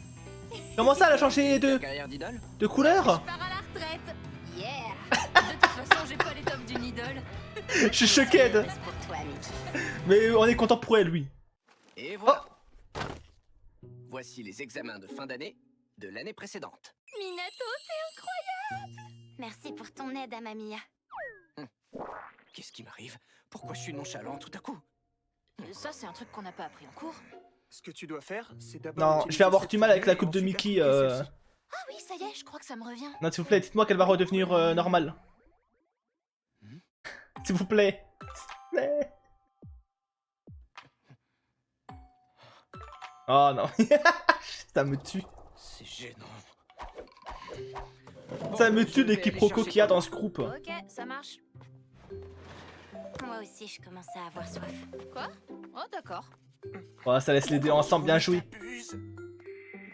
Comment ça, elle a changé Ta carrière d'idole? de couleur? Je pars à la retraite. Yeah. De toute façon, j'ai pas l'étoffe d'une idole. Je suis choqué. C'est pour toi, Mickey. Mais on est content pour elle, oui. Et voilà. Voici les examens de fin d'année de l'année précédente. Minato, t'es incroyable! Merci pour ton aide à Mamia. Qu'est-ce qui m'arrive? Pourquoi je suis nonchalant tout à coup? Ça, c'est un truc qu'on n'a pas appris en cours. Ce que tu dois faire, c'est d'abord. Non, utiliser je vais avoir cette du mal avec la formule coupe de et Mickey. ensuite appliquer celle-ci. Ah oui, ça y est, je crois que ça me revient. Non, s'il vous plaît, dites-moi qu'elle va redevenir normale. S'il vous plaît. S'il vous plaît. Oh non. Ça me tue. C'est gênant. Ça me je tue vais les quiproquos aller qu'il y a dans chercher ce groupe. Ok, ça marche. Moi aussi, je commence à avoir soif. Quoi? Oh, d'accord. Oh, ça laisse les deux ensemble, bien joué.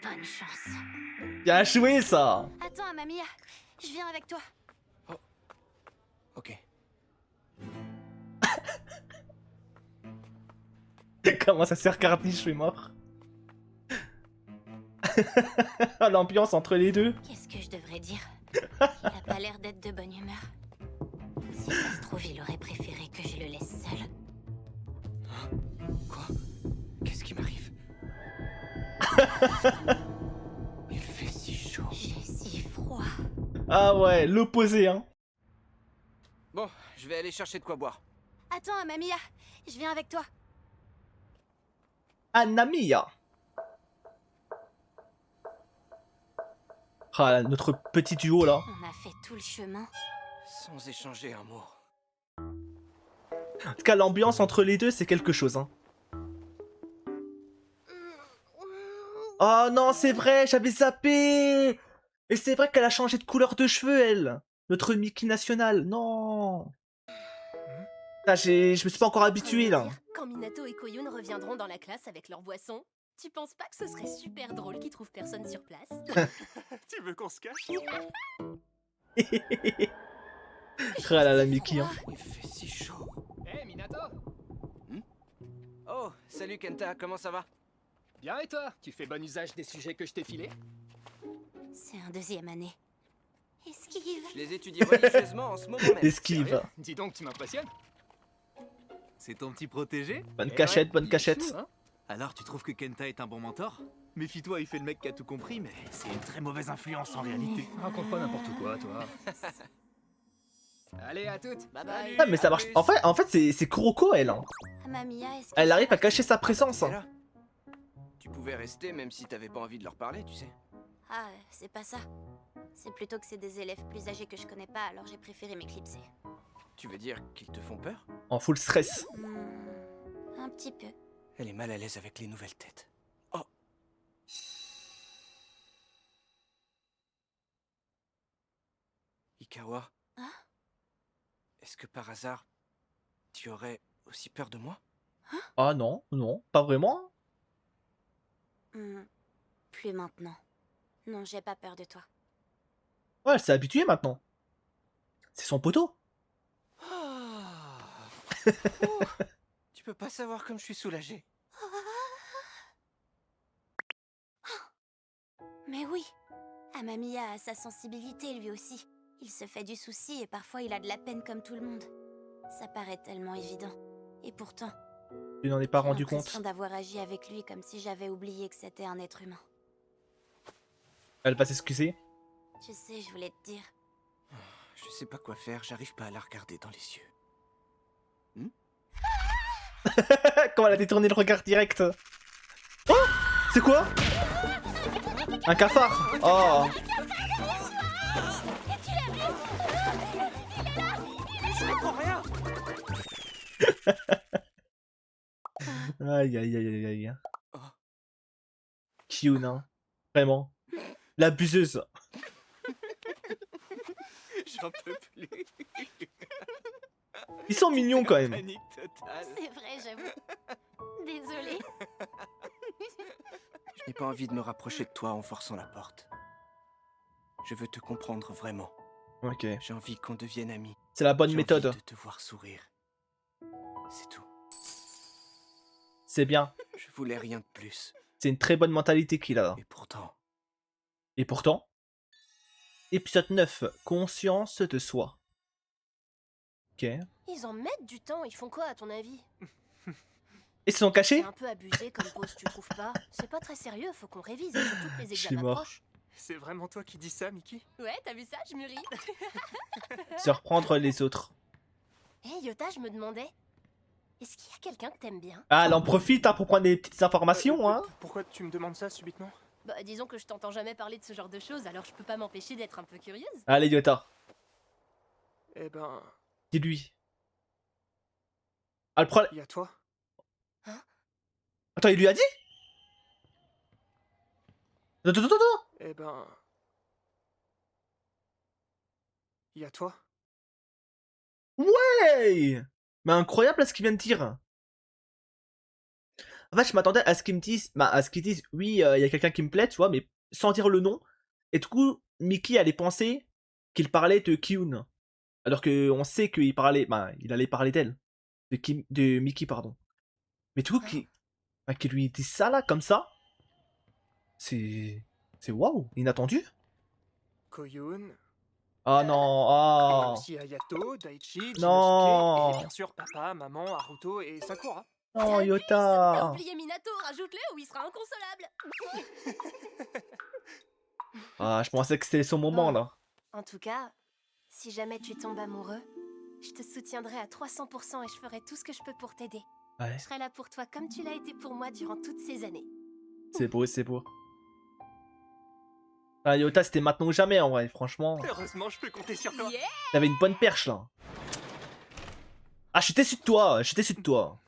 Bonne chance. Bien joué ça. Attends, Mamia, je viens avec toi. Ok. Comment ça s'est regardé, je suis mort. Oh, l'ambiance entre les deux. Qu'est-ce que je devrais dire? Il a pas l'air d'être de bonne humeur. Si ça se trouve, il aurait préféré que je le laisse seul. Quoi? Qu'est-ce qui m'arrive? Il fait si chaud. J'ai si froid. Ah ouais, l'opposé, hein. Bon, je vais aller chercher de quoi boire. Attends, Mamia, je viens avec toi. Anamia. Ah, notre petit duo là. On a fait tout le chemin. Sans échanger un mot. En tout cas, l'ambiance entre les deux, c'est quelque chose, hein. Oh non, c'est vrai, j'avais zappé. Et c'est vrai qu'elle a changé de couleur de cheveux, elle. Notre Mickey national, non. Ah, je me suis pas encore habitué là. Quand Minato et Koyun reviendront dans la classe avec leur boisson, tu penses pas que ce serait super drôle qu'ils trouvent personne sur place? Tu veux qu'on se cache? Ah là là, Mickey. Hein. Il fait si chaud. Hé, Minato! Oh, salut Kenta, comment ça va? Bien et toi? Tu fais bon usage des sujets que je t'ai filés? C'est un deuxième année. Esquive. Je les étudie religieusement en ce moment même. Esquive. Sérieux? Dis donc, tu m'impressionnes. C'est ton petit protégé? Bonne Eh cachette, ouais, bonne il est cachette. chou, hein. Alors tu trouves que Kenta est un bon mentor? Méfie-toi, il fait le mec qui a tout compris, mais c'est une très mauvaise influence en réalité. Raconte pas n'importe quoi, toi. Allez, à toutes. Bye bye. Ah, mais ça marche. En fait c'est Kuroko, elle. Hein. Mamia, est-ce que Elle ça arrive à va? cacher sa présence. Et Hein. là, tu pouvais rester même si t'avais pas envie de leur parler, tu sais. Ah, c'est pas ça. C'est plutôt que c'est des élèves plus âgés que je connais pas, alors j'ai préféré m'éclipser. Tu veux dire qu'ils te font peur? En full stress. Un petit peu. Elle est mal à l'aise avec les nouvelles têtes. Oh. Ikawa. Hein? Est-ce que par hasard, tu aurais aussi peur de moi? Ah non, non, pas vraiment. Plus maintenant. Non, j'ai pas peur de toi. Ouais, elle s'est habituée maintenant. C'est son poteau. Tu peux pas savoir comme je suis soulagé. Mais oui, Amamiya a sa sensibilité lui aussi. Il se fait du souci et parfois il a de la peine comme tout le monde. Ça paraît tellement évident. Et pourtant, Tu n'en es pas j'ai rendu l'impression compte. d'avoir agi avec lui comme si j'avais oublié que c'était un être humain. Elle va s'excuser. Tu sais, je voulais te dire. Je sais pas quoi faire, j'arrive pas à la regarder dans les yeux. Comment elle a détourné le regard direct. Oh, c'est quoi? Un cafard. Oh. Aïe aïe aïe aïe aïe. Kyun, hein. Vraiment. L'abuseuse. J'en peux plus. Ils sont mignons quand même. Panique totale. C'est vrai, j'avoue. Désolée. Je n'ai pas envie de me rapprocher de toi en forçant la porte. Je veux te comprendre vraiment. Ok. J'ai envie qu'on devienne amis. C'est la bonne J'ai méthode. envie de te voir sourire. C'est tout. C'est bien. Je voulais rien de plus. C'est une très bonne mentalité qu'il a. Et pourtant. Et pourtant. Épisode 9. Conscience de soi. Ok. Ils en mettent du temps, ils font quoi à ton avis? Ils se sont cachés? C'est un peu abusé comme pause, tu trouves pas? C'est pas très sérieux, faut qu'on révise et surtout que les Je suis examens mort. approchent. C'est vraiment toi qui dis ça, Mickey? Ouais, t'as vu ça, je mûris. Se reprendre les autres. Hé Yota, je me demandais, est-ce qu'il y a quelqu'un que t'aimes bien? Ah, elle en profite hein, pour prendre des petites informations, hein. Pourquoi tu me demandes ça subitement? Bah disons que je t'entends jamais parler de ce genre de choses, alors je peux pas m'empêcher d'être un peu curieuse. Allez, Yota. Eh ben, Dis-lui. Ah, le problème. y a toi. Attends, il lui a dit? Attends, attends, attends. Eh ben, y a toi. Ouais. Mais incroyable là, ce qu'il vient de dire. En fait, je m'attendais à ce qu'ils me disent, bah, à ce qu'ils disent, oui, il y a quelqu'un qui me plaît, tu vois, mais sans dire le nom. Et du coup, Mickey allait penser qu'il parlait de Kyun. Alors qu'on sait qu'il parlait, bah, il allait parler d'elle. De Mickey, pardon. Mais du coup, qu'il lui dise ça là, comme ça, c'est waouh, inattendu. Koyun. Ah non, ah. Et aussi Hayato, Daichi, Jinosuke, Non. et bien sûr papa, maman, Haruto et Sakura. Non, T'as Yota. oublié Minato, rajoute-le ou il sera inconsolable. Ah, je pensais que c'était son moment là. En tout cas, si jamais tu tombes amoureux, je te soutiendrai à 300% et je ferai tout ce que je peux pour t'aider. Ouais. Je serai là pour toi comme tu l'as été pour moi durant toutes ces années. C'est beau, c'est beau. Ah, Yota, c'était maintenant ou jamais en vrai, franchement. Heureusement, je peux compter sur toi. T'avais une bonne perche là. Ah, j'étais déçu de toi, j'étais déçu de toi.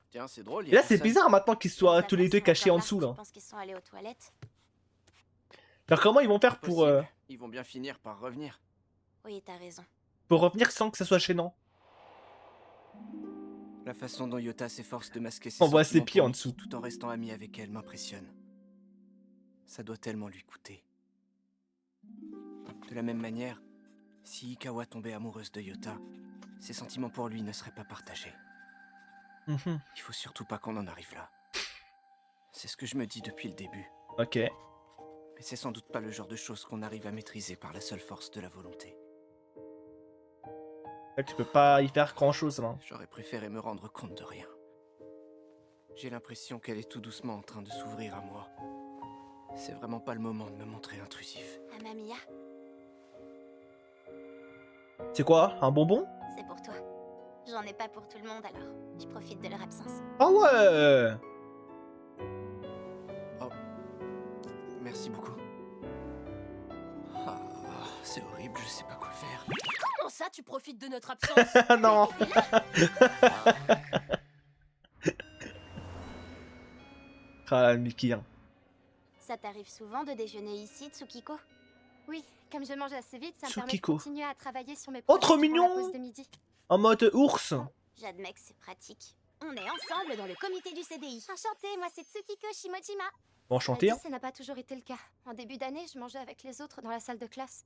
Tiens, c'est drôle. Et là, c'est bizarre maintenant qu'ils soient tous les deux cachés en dessous là. Je pense qu'ils sont allés aux toilettes. Alors, comment ils vont faire pour Ils vont bien finir par revenir. Oui, t'as raison. revenir sans que ça soit gênant? La façon dont Yota s'efforce de masquer ses On voit ses sentiments pieds pour en Miki dessous. tout en restant ami avec elle m'impressionne. Ça doit tellement lui coûter. De la même manière, si Ikawa tombait amoureuse de Yota, ses sentiments pour lui ne seraient pas partagés. Mhm. Il faut surtout pas qu'on en arrive là. C'est ce que je me dis depuis le début. Ok. Mais c'est sans doute pas le genre de choses qu'on arrive à maîtriser par la seule force de la volonté. Là, tu peux pas y faire grand chose là. J'aurais préféré me rendre compte de rien. J'ai l'impression qu'elle est tout doucement en train de s'ouvrir à moi. C'est vraiment pas le moment de me montrer intrusif. Amamiya, C'est quoi? Un bonbon? c'est pour toi. J'en ai pas pour tout le monde alors. Je profite de leur absence. Ah ouais! Merci beaucoup. Ah, c'est horrible, je sais pas quoi faire. Comment ça, tu profites de notre absence? Non! Ah, Mickey. Hein. Ça t'arrive souvent de déjeuner ici, Tsukiko? Oui, comme je mange assez vite, ça me permet de Tsukiko. continuer à travailler sur mes Oh, projets trop durant mignon! la pause de midi. En mode ours. J'admets que c'est pratique. On est ensemble dans le comité du CDI. Enchantée, moi c'est Tsukiko Shimojima. Enchanté. Cela Hein. dit, ça n'a pas toujours été le cas. En début d'année, je mangeais avec les autres dans la salle de classe.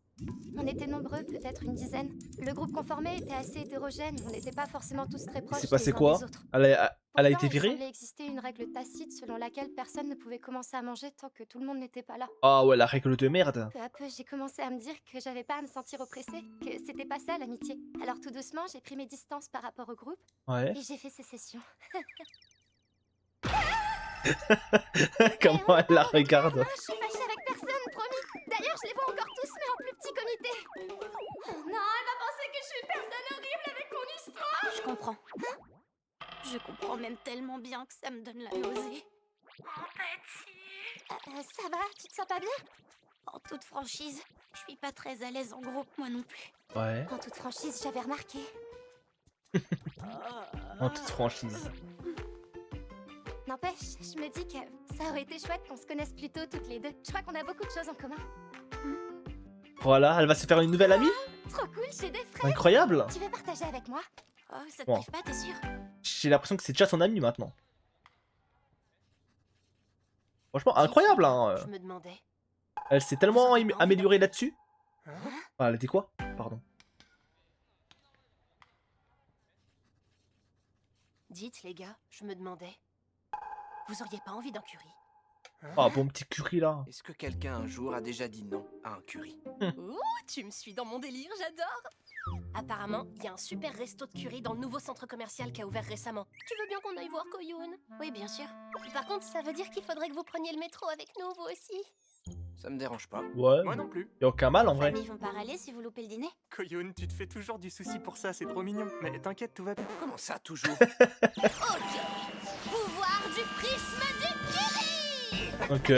On était nombreux, peut-être une dizaine. Le groupe qu'on formait était assez hétérogène, on n'était pas forcément tous très proches C'est les passé uns quoi? des autres. Elle a Pourtant, été il virée? semblait exister une règle tacite selon laquelle personne ne pouvait commencer à manger tant que tout le monde n'était pas là. Ah ouais, la règle de merde. Peu à peu, j'ai commencé à me dire que j'avais pas à me sentir oppressée, que c'était pas ça l'amitié. Alors tout doucement, j'ai pris mes distances par rapport au groupe Ouais. et j'ai fait sécession. Comment elle la regarde? Je suis fâchée avec personne, promis. D'ailleurs, je les vois encore tous, mais en plus petit comité. Oh non, elle va penser que je suis une personne horrible avec mon histoire. Je comprends. Je comprends même tellement bien que ça me donne la nausée. Ça va, tu te sens pas bien? En toute franchise, je suis pas très à l'aise en groupe, moi non plus. Ouais. En toute franchise, j'avais remarqué. En toute franchise. N'empêche, je me dis que ça aurait été chouette qu'on se connaisse plus tôt toutes les deux. Je crois qu'on a beaucoup de choses en commun. Voilà, elle va se faire une nouvelle amie? Trop cool, j'ai des fraises. Incroyable! Tu veux partager avec moi? Oh, ça te Bon. prive pas, t'es sûr? J'ai l'impression que c'est déjà son amie maintenant. Franchement, incroyable hein. Je me demandais. Elle s'est tellement améliorée là-dessus. Ah, elle était quoi? Pardon. Dites, les gars, je me demandais. Vous auriez pas envie d'un curry? Ah, bon petit curry là. Est-ce que quelqu'un un jour a déjà dit non à un curry? Ouh, tu me suis dans mon délire, j'adore! Apparemment, il y a un super resto de curry dans le nouveau centre commercial qui a ouvert récemment. Tu veux bien qu'on aille voir Koyun? Oui, bien sûr. Par contre, ça veut dire qu'il faudrait que vous preniez le métro avec nous, vous aussi. Ça me dérange pas. Ouais. Moi non plus. Y'a aucun mal en vrai. Famille vont pas râler si vous loupez le dîner? Koyun, tu te fais toujours du souci pour ça, c'est trop mignon. Mais t'inquiète, tout va bien. Comment ça, toujours? Pouvoir du prisme du curry! Ok.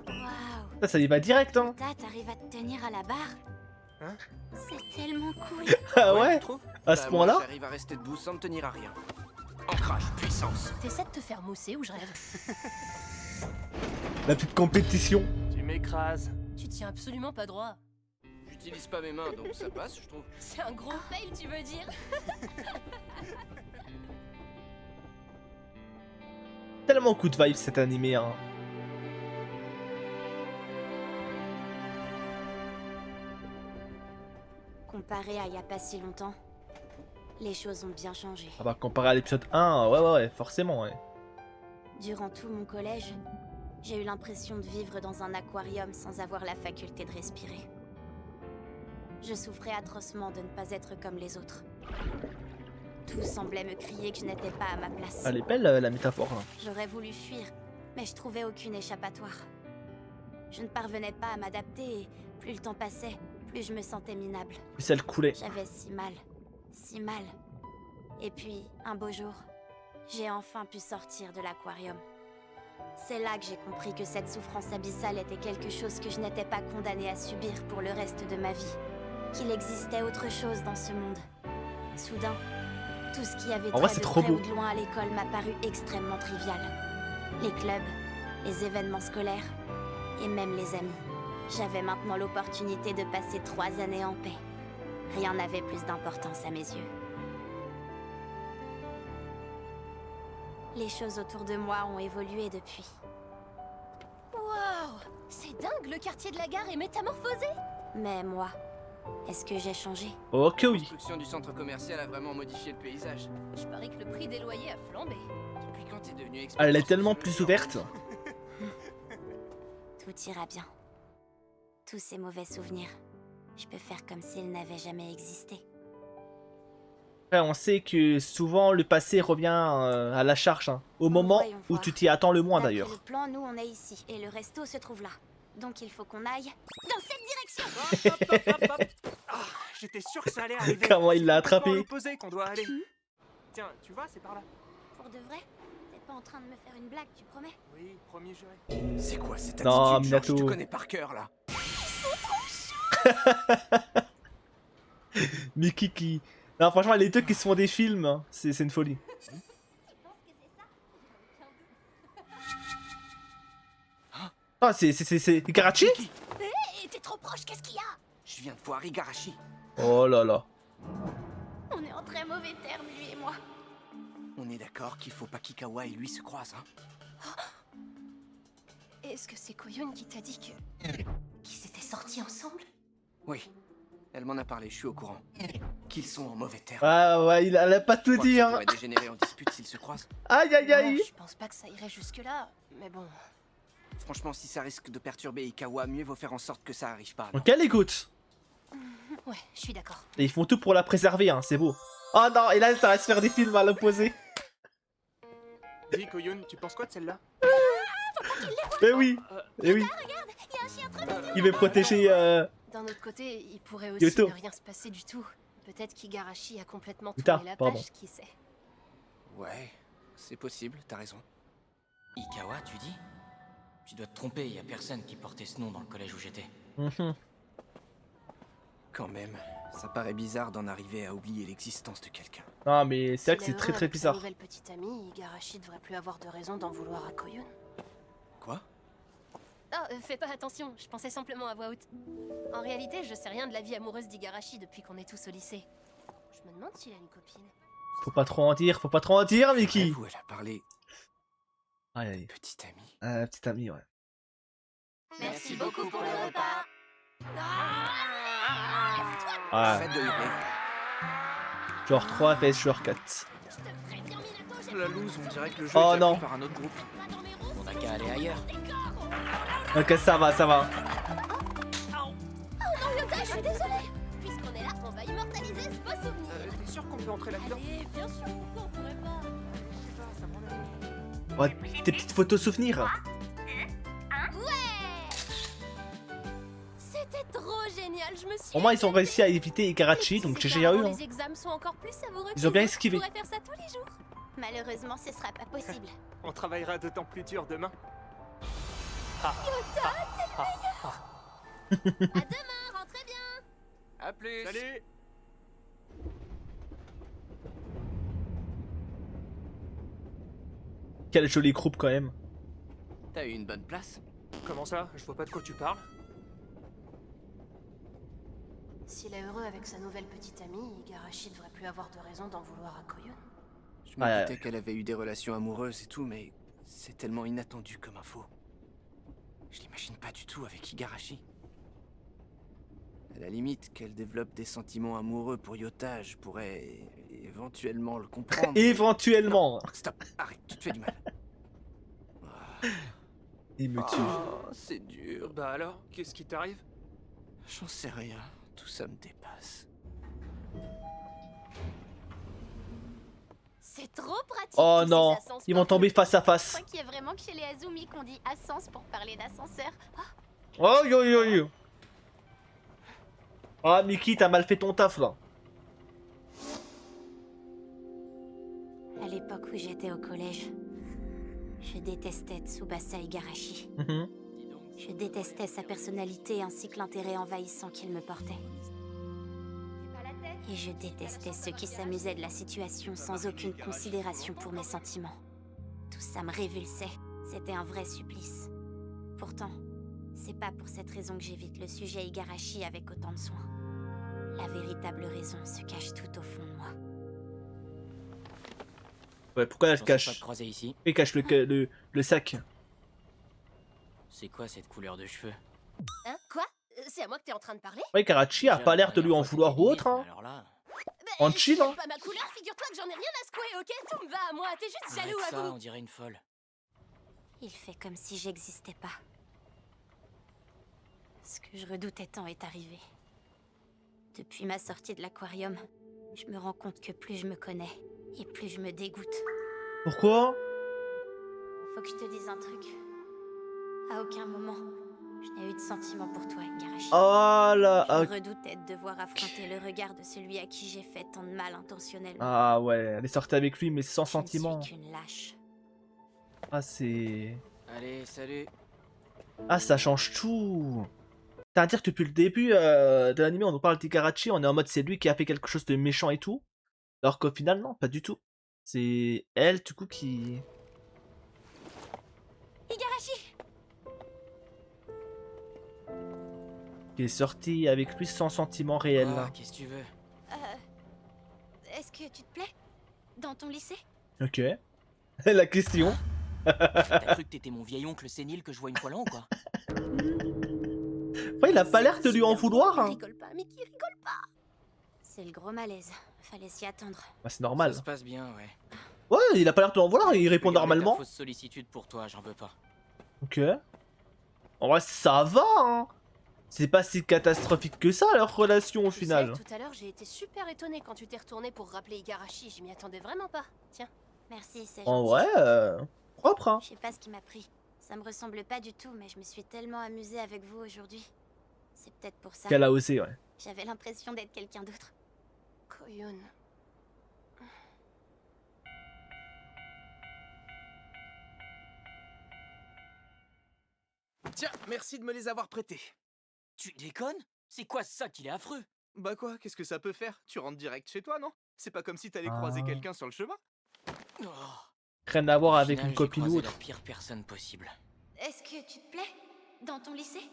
Waouh! Ça y va direct hein. T'arrives à te tenir à la barre? Hein? C'est tellement cool! Ah ouais? tu trouves? À ce Bah, point-là? moi, j'arrive à rester debout sans me tenir à rien. Ancrage, puissance. T'essaies de te faire mousser ou je rêve? La petite compétition. Tu m'écrases. Tu tiens absolument pas droit. J'utilise pas mes mains, donc ça passe, je trouve. C'est un gros fail, tu veux dire? Tellement coup de vibe cet animé hein. Comparé à il y a pas si longtemps, les choses ont bien changé. Ah bah comparé à l'épisode 1, ouais, forcément ouais. Durant tout mon collège, j'ai eu l'impression de vivre dans un aquarium sans avoir la faculté de respirer. Je souffrais atrocement de ne pas être comme les autres. Tout semblait me crier que je n'étais pas à ma place. Elle est belle la métaphore là. J'aurais voulu fuir, mais je trouvais aucune échappatoire. Je ne parvenais pas à m'adapter et plus le temps passait, plus je me sentais minable. Plus elle coulait. J'avais si mal, si mal. Et puis, un beau jour, j'ai enfin pu sortir de l'aquarium. C'est là que j'ai compris que cette souffrance abyssale était quelque chose que je n'étais pas condamnée à subir pour le reste de ma vie. Qu'il existait autre chose dans ce monde. Soudain, tout ce qui avait En vrai, trait c'est de trop près ou beau. de loin à l'école m'a paru extrêmement trivial. Les clubs, les événements scolaires et même les amis. J'avais maintenant l'opportunité de passer 3 années en paix. Rien n'avait plus d'importance à mes yeux. Les choses autour de moi ont évolué depuis. Waouh! C'est dingue, le quartier de la gare est métamorphosé! Mais moi, est-ce que j'ai changé? Ok, La oui. construction du centre commercial a vraiment modifié le paysage. Je parie que le prix des loyers a flambé. Depuis quand t'es devenu Elle est tellement plus ouverte. Tout ira bien. Tous ces mauvais souvenirs, je peux faire comme s'ils n'avaient jamais existé. Après, on sait que souvent le passé revient à la charge, hein, au moment voyons où voir. tu t'y attends le moins D'après d'ailleurs. le plan, nous on est ici et le resto se trouve là. Donc il faut qu'on aille dans cette direction. Ah, j'étais sûr que ça allait arriver. Comment il l'a C'est complètement attrapé. à l'opposé qu'on doit aller. Tiens, tu vois, c'est par là. Pour de vrai? T'es pas en train de me faire une blague, tu promets? Oui, promis juré. C'est quoi cette Non, attitude, George? Je Minato. te connais par cœur, là. Mickey qui... Non, franchement, les deux qui se font des films, hein, c'est une folie. Ah, c'est Ikarachi? Hé, t'es trop proche, qu'est-ce qu'il y a? Je viens de voir Igarashi. Oh là là. On est en très mauvais termes, lui et moi. On est d'accord qu'il faut pas qu'Ikawa et lui se croisent, hein? Est-ce que c'est Koyun qui t'a dit qu'ils étaient sortis ensemble? Oui. Elle m'en a parlé, je suis au courant. Qu'ils sont en mauvais termes. Ah ouais, elle a pas tout Je crois dit, que ça hein. pourrait dégénérer en dispute s'ils se croisent. Aïe aïe aïe. Non, je pense pas que ça irait jusque-là, mais bon. Franchement, si ça risque de perturber Ikawa, mieux vaut faire en sorte que ça arrive pas. Donc elle écoute. Ouais, je suis d'accord. Et ils font tout pour la préserver, hein, c'est beau. Oh non, et là ça va se faire des films à l'opposé. Dis, Koyun, tu penses quoi de celle-là? Eh oui, eh oui. Il veut protéger... D'un autre côté, il pourrait aussi Kyoto. ne rien se passer du tout. Peut-être qu'Igarashi a complètement Putain, tourné la pardon. page, qui sait. Ouais, c'est possible, t'as raison. Ikawa, tu dis? Tu dois te tromper, y a personne qui portait ce nom dans le collège où j'étais. Mhm. Quand même, ça paraît bizarre d'en arriver à oublier l'existence de quelqu'un. Non mais c'est vrai que S'il c'est est très heureux très avec sa bizarre. nouvelle petite amie, Igarashi devrait plus avoir de raison d'en vouloir à Koyun. Quoi? Oh, fais pas attention, je pensais simplement à voix haute. En réalité, je sais rien de la vie amoureuse d'Igarashi depuis qu'on est tous au lycée. Je me demande s'il a une copine. Faut pas trop en dire, Mickey. J'avoue, elle a parlé Aïe aïe. petite amie. Petite amie, ouais. Merci beaucoup pour le repas. Ouais. Arrête de hurler. Genre 3 vs genre 4. La loose, on dirait que le jeu Oh est déjà non. pris par un autre groupe. On a qu'à aller ailleurs. Ok, ça va, ça va. Oh non, Yota, je suis désolée. Puisqu'on est là, on va immortaliser ce beau souvenir. T'es sûr qu'on peut entrer là-dedans? Allez, bien sûr, pourquoi on pourrait pas? Ouais, tes petites photos souvenirs. Ouais! C'était trop génial, je me suis... Au moins, ils ont réussi à éviter Ikarachi, donc Ces GG à eux. parents, hein. Les examens sont encore plus savoureux. Ils ont bien que les autres, esquivé. on pourrait faire ça tous les jours. Malheureusement, ce sera pas possible. On travaillera d'autant plus dur demain. Yota, t'es le meilleur. À demain, rentrez bien. À plus. Salut! Quel joli groupe quand même. T'as eu une bonne place? Comment ça? Je vois pas de quoi tu parles. S'il est heureux avec sa nouvelle petite amie, Igarashi devrait plus avoir de raison d'en vouloir à Koyun. Je me doutais qu'elle avait eu des relations amoureuses et tout, mais c'est tellement inattendu comme info. Je l'imagine pas du tout avec Igarashi. À la limite, qu'elle développe des sentiments amoureux pour Yota, je pourrais éventuellement le comprendre. Éventuellement. Non, stop, arrête, tu te fais du mal. Il me tue. Oh, c'est dur. Bah alors, qu'est-ce qui t'arrive? J'en sais rien, tout ça me dépasse. C'est trop pratique. Oh tous ces non, ascenseurs. ils vont tomber face à Je face. crois qu'il y a vraiment que chez les Azumi qu'on dit ascens pour parler d'ascenseur. Oh yo yo yo. Ah Mickey, t'as mal fait ton taf là. À l'époque où j'étais au collège, je détestais Tsubasa Igarashi. Mhm. Je détestais sa personnalité ainsi que l'intérêt envahissant qu'il me portait. Et je détestais ceux qui s'amusaient de la situation sans aucune considération pour mes sentiments. Tout ça me révulsait. C'était un vrai supplice. Pourtant, c'est pas pour cette raison que j'évite le sujet Igarashi avec autant de soin. La véritable raison se cache tout au fond de moi. Ouais, pourquoi elle Je pensais pas te cache? croiser ici. Il cache le sac. C'est quoi cette couleur de cheveux? Hein? Quoi? C'est à moi que t'es en train de parler? Ouais, Karachi a Déjà, pas la l'air de lui dernière en fois, vouloir t'étais ou limite, autre, hein. mais alors là... En chill, J'aime hein. pas ma couleur, figure-toi que j'en ai rien à secouer, ok? Tout me va à moi, t'es juste Arrête jaloux à ça, vous. on dirait une folle. Il fait comme si j'existais pas. Ce que je redoutais tant est arrivé. Depuis ma sortie de l'aquarium, je me rends compte que plus je me connais, et plus je me dégoûte. Pourquoi? Faut que je te dise un truc. À aucun moment, je n'ai eu de sentiment pour toi, Igarashi. Oh là. Je redoutais de devoir affronter le regard de celui à qui j'ai fait tant de mal intentionnellement. Ah ouais, elle est sortie avec lui mais sans Je ne sentiment. suis qu'une lâche. Ah c'est... Allez, salut. Ah ça change tout. C'est-à-dire que depuis le début de l'anime on nous parle d'Igarashi, on est en mode c'est lui qui a fait quelque chose de méchant et tout. Alors qu'au final non, pas du tout. C'est elle du coup qui... Igarashi! qui est sortie avec lui sans sentiment réel. Ah, qu'est-ce que tu veux? Est-ce que tu te plais? Dans ton lycée? Ok. La question. T'as cru que t'étais mon vieil oncle sénile que je vois une fois l'an ou quoi? Ouais, il a pas l'air de lui en vouloir. Hein. Rigole pas, Mickey, rigole pas! C'est le gros malaise. Fallait s'y attendre. Bah, c'est normal. Ça se passe bien, ouais. Ouais, il a pas l'air de lui en vouloir, il répond Je peux garder ta normalement. fausse sollicitude pour toi, j'en veux pas. Ok. En vrai, ça va, hein. C'est pas si catastrophique que ça, leur relation au Tu final. sais, tout à l'heure, j'ai été super étonnée quand tu t'es retourné pour rappeler Igarashi. Je m'y attendais vraiment pas. Tiens. Merci, c'est En gentil. vrai, propre, hein. Je sais pas ce qui m'a pris. Ça me ressemble pas du tout, mais je me suis tellement amusée avec vous aujourd'hui. C'est peut-être pour ça. Qu'elle a osé, ouais. J'avais l'impression d'être quelqu'un d'autre. Koyun. Tiens, merci de me les avoir prêtés. Tu déconnes? C'est quoi ça qu'il est affreux? Bah quoi, qu'est-ce que ça peut faire? Tu rentres direct chez toi, non? C'est pas comme si t'allais croiser Ah. quelqu'un sur le chemin. Oh. Rien à voir Au avec final, une copine j'ai ou croisé autre. la pire personne possible. Est-ce que tu te plais? Dans ton lycée?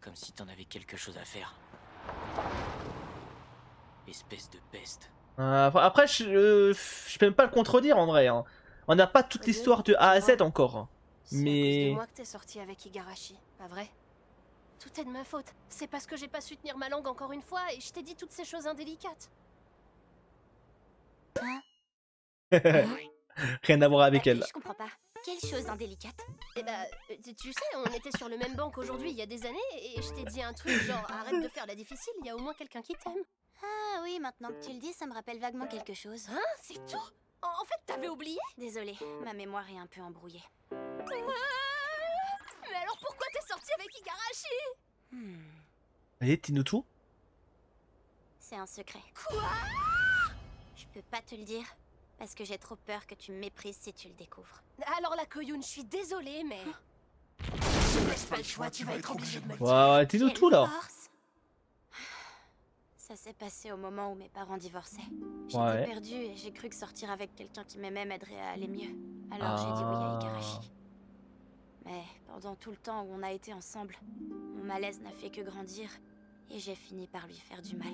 Comme si t'en avais quelque chose à faire. Espèce de peste. Après, je peux même pas le contredire en vrai. Hein. On n'a pas toute l'histoire de A à Z encore. C'est à cause Mais... de moi que t'es sorti avec Igarashi, pas vrai? Tout est de ma faute. C'est parce que j'ai pas su tenir ma langue encore une fois et je t'ai dit toutes ces choses indélicates. Rien à voir avec elle. Je comprends pas. Quelle chose indélicate? Eh bah, tu sais, on était sur le même banc aujourd'hui il y a des années et je t'ai dit un truc genre arrête de faire la difficile, il y a au moins quelqu'un qui t'aime. Ah oui, maintenant que tu le dis, ça me rappelle vaguement quelque chose. Hein? C'est tout? En fait, t'avais oublié? Désolée, ma mémoire est un peu embrouillée. Mais alors pourquoi t'es sorti avec Igarashi? Allez, dis-nous tout. C'est un secret. Quoi? Je peux pas te le dire, parce que j'ai trop peur que tu me méprises si tu le découvres. Alors la Koyun, je suis désolée, mais... Je te laisse pas le choix, tu vas être obligé de me le dire. Ouais, ouais, dis-nous tout là. Force. Ça s'est passé au moment où mes parents divorçaient. J'étais Ouais. perdue et j'ai cru que sortir avec quelqu'un qui m'aimait m'aiderait à aller mieux. Alors j'ai dit oui à Igarashi. Mais pendant tout le temps où on a été ensemble, mon malaise n'a fait que grandir et j'ai fini par lui faire du mal.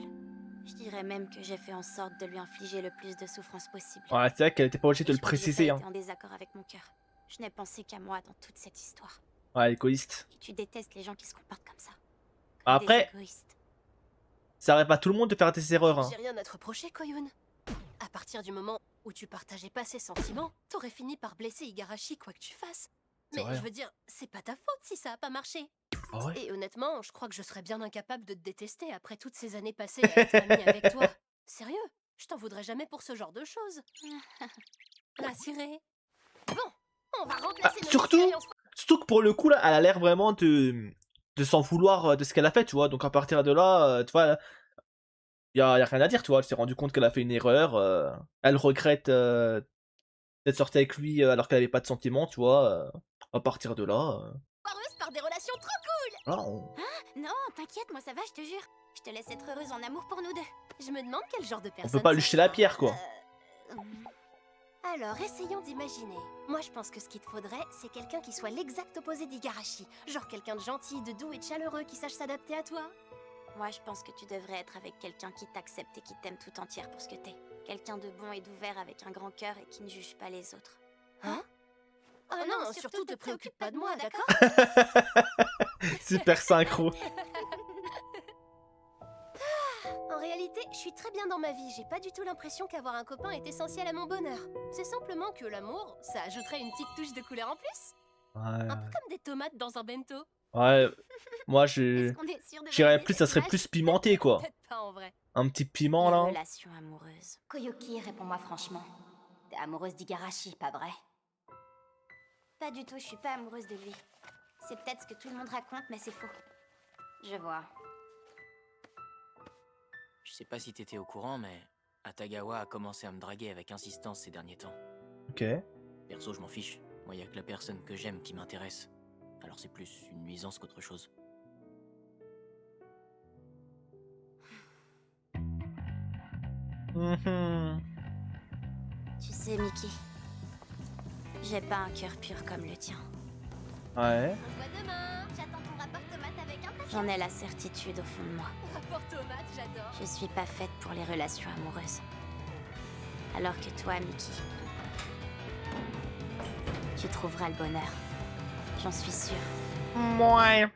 Je dirais même que j'ai fait en sorte de lui infliger le plus de souffrance possible. Ouais, c'est vrai qu'elle était pas obligée de Et le je crois que j'ai préciser. pas Hein. été en désaccord avec mon cœur. Je n'ai pensé qu'à moi dans toute cette histoire. Ouais, égoïste. Et tu détestes les gens qui se comportent comme ça. Après, Des égoïstes. ça arrive à tout le monde de faire des erreurs. Hein. J'ai rien à te reprocher, Koyun. À partir du moment où tu partageais pas ses sentiments, t'aurais fini par blesser Igarashi quoi que tu fasses. C'est Mais vrai, je hein. veux dire, c'est pas ta faute si ça a pas marché. Ah ouais? Et honnêtement, je crois que je serais bien incapable de te détester après toutes ces années passées à être amie avec toi. Sérieux, je t'en voudrais jamais pour ce genre de choses. Rassuré. Bon, on va remplacer nos Surtout, expériences. surtout que pour le coup, là, elle a l'air vraiment de s'en vouloir de ce qu'elle a fait, tu vois. Donc à partir de là, tu vois, y a rien à dire, tu vois. Elle s'est rendue compte qu'elle a fait une erreur. Elle regrette d'être sortie avec lui alors qu'elle avait pas de sentiments, tu vois. À partir de là, Heureuse par des relations trop cool. voilà, on- Non, t'inquiète, moi ça va, je te jure. Je te laisse être heureuse en amour pour nous deux. Je me demande quel genre de on personne. peut pas lui c'est. jeter la pierre, quoi. Alors, essayons d'imaginer. Moi, je pense que ce qu'il te faudrait, c'est quelqu'un qui soit l'exact opposé d'Igarashi. Genre quelqu'un de gentil, de doux et de chaleureux qui sache s'adapter à toi. Moi, je pense que tu devrais être avec quelqu'un qui t'accepte et qui t'aime tout entière pour ce que t'es. Quelqu'un de bon et d'ouvert avec un grand cœur et qui ne juge pas les autres. Hein? Oh non, surtout te préoccupe pas de moi, d'accord? Super synchro. En réalité, je suis très bien dans ma vie. J'ai pas du tout l'impression qu'avoir un copain est essentiel à mon bonheur. C'est simplement que l'amour, ça ajouterait une petite touche de couleur en plus. Ouais. Un peu comme des tomates dans un bento. Ouais. Moi, Est-ce qu'on est sûr de j'irais valider plus, cette ça serait image? plus pimenté, quoi. Peut-être pas en vrai. Un petit piment, là. Relation amoureuse. Koyuki, réponds-moi franchement. T'es amoureuse d'Igarashi, pas vrai? Pas du tout, je suis pas amoureuse de lui. C'est peut-être ce que tout le monde raconte, mais c'est faux. Je vois. Je sais pas si t'étais au courant, mais Atagawa a commencé à me draguer avec insistance ces derniers temps. Ok. Perso, je m'en fiche. Moi, y a que la personne que j'aime qui m'intéresse. Alors c'est plus une nuisance qu'autre chose. Tu sais, Mickey, j'ai pas un cœur pur comme le tien. Ouais. On se voit demain. J'attends ton rapport tomate avec impatience. J'en ai la certitude au fond de moi. Rapport tomate, j'adore. Je suis pas faite pour les relations amoureuses. Alors que toi, Mickey, tu trouveras le bonheur. J'en suis sûre. Mouais.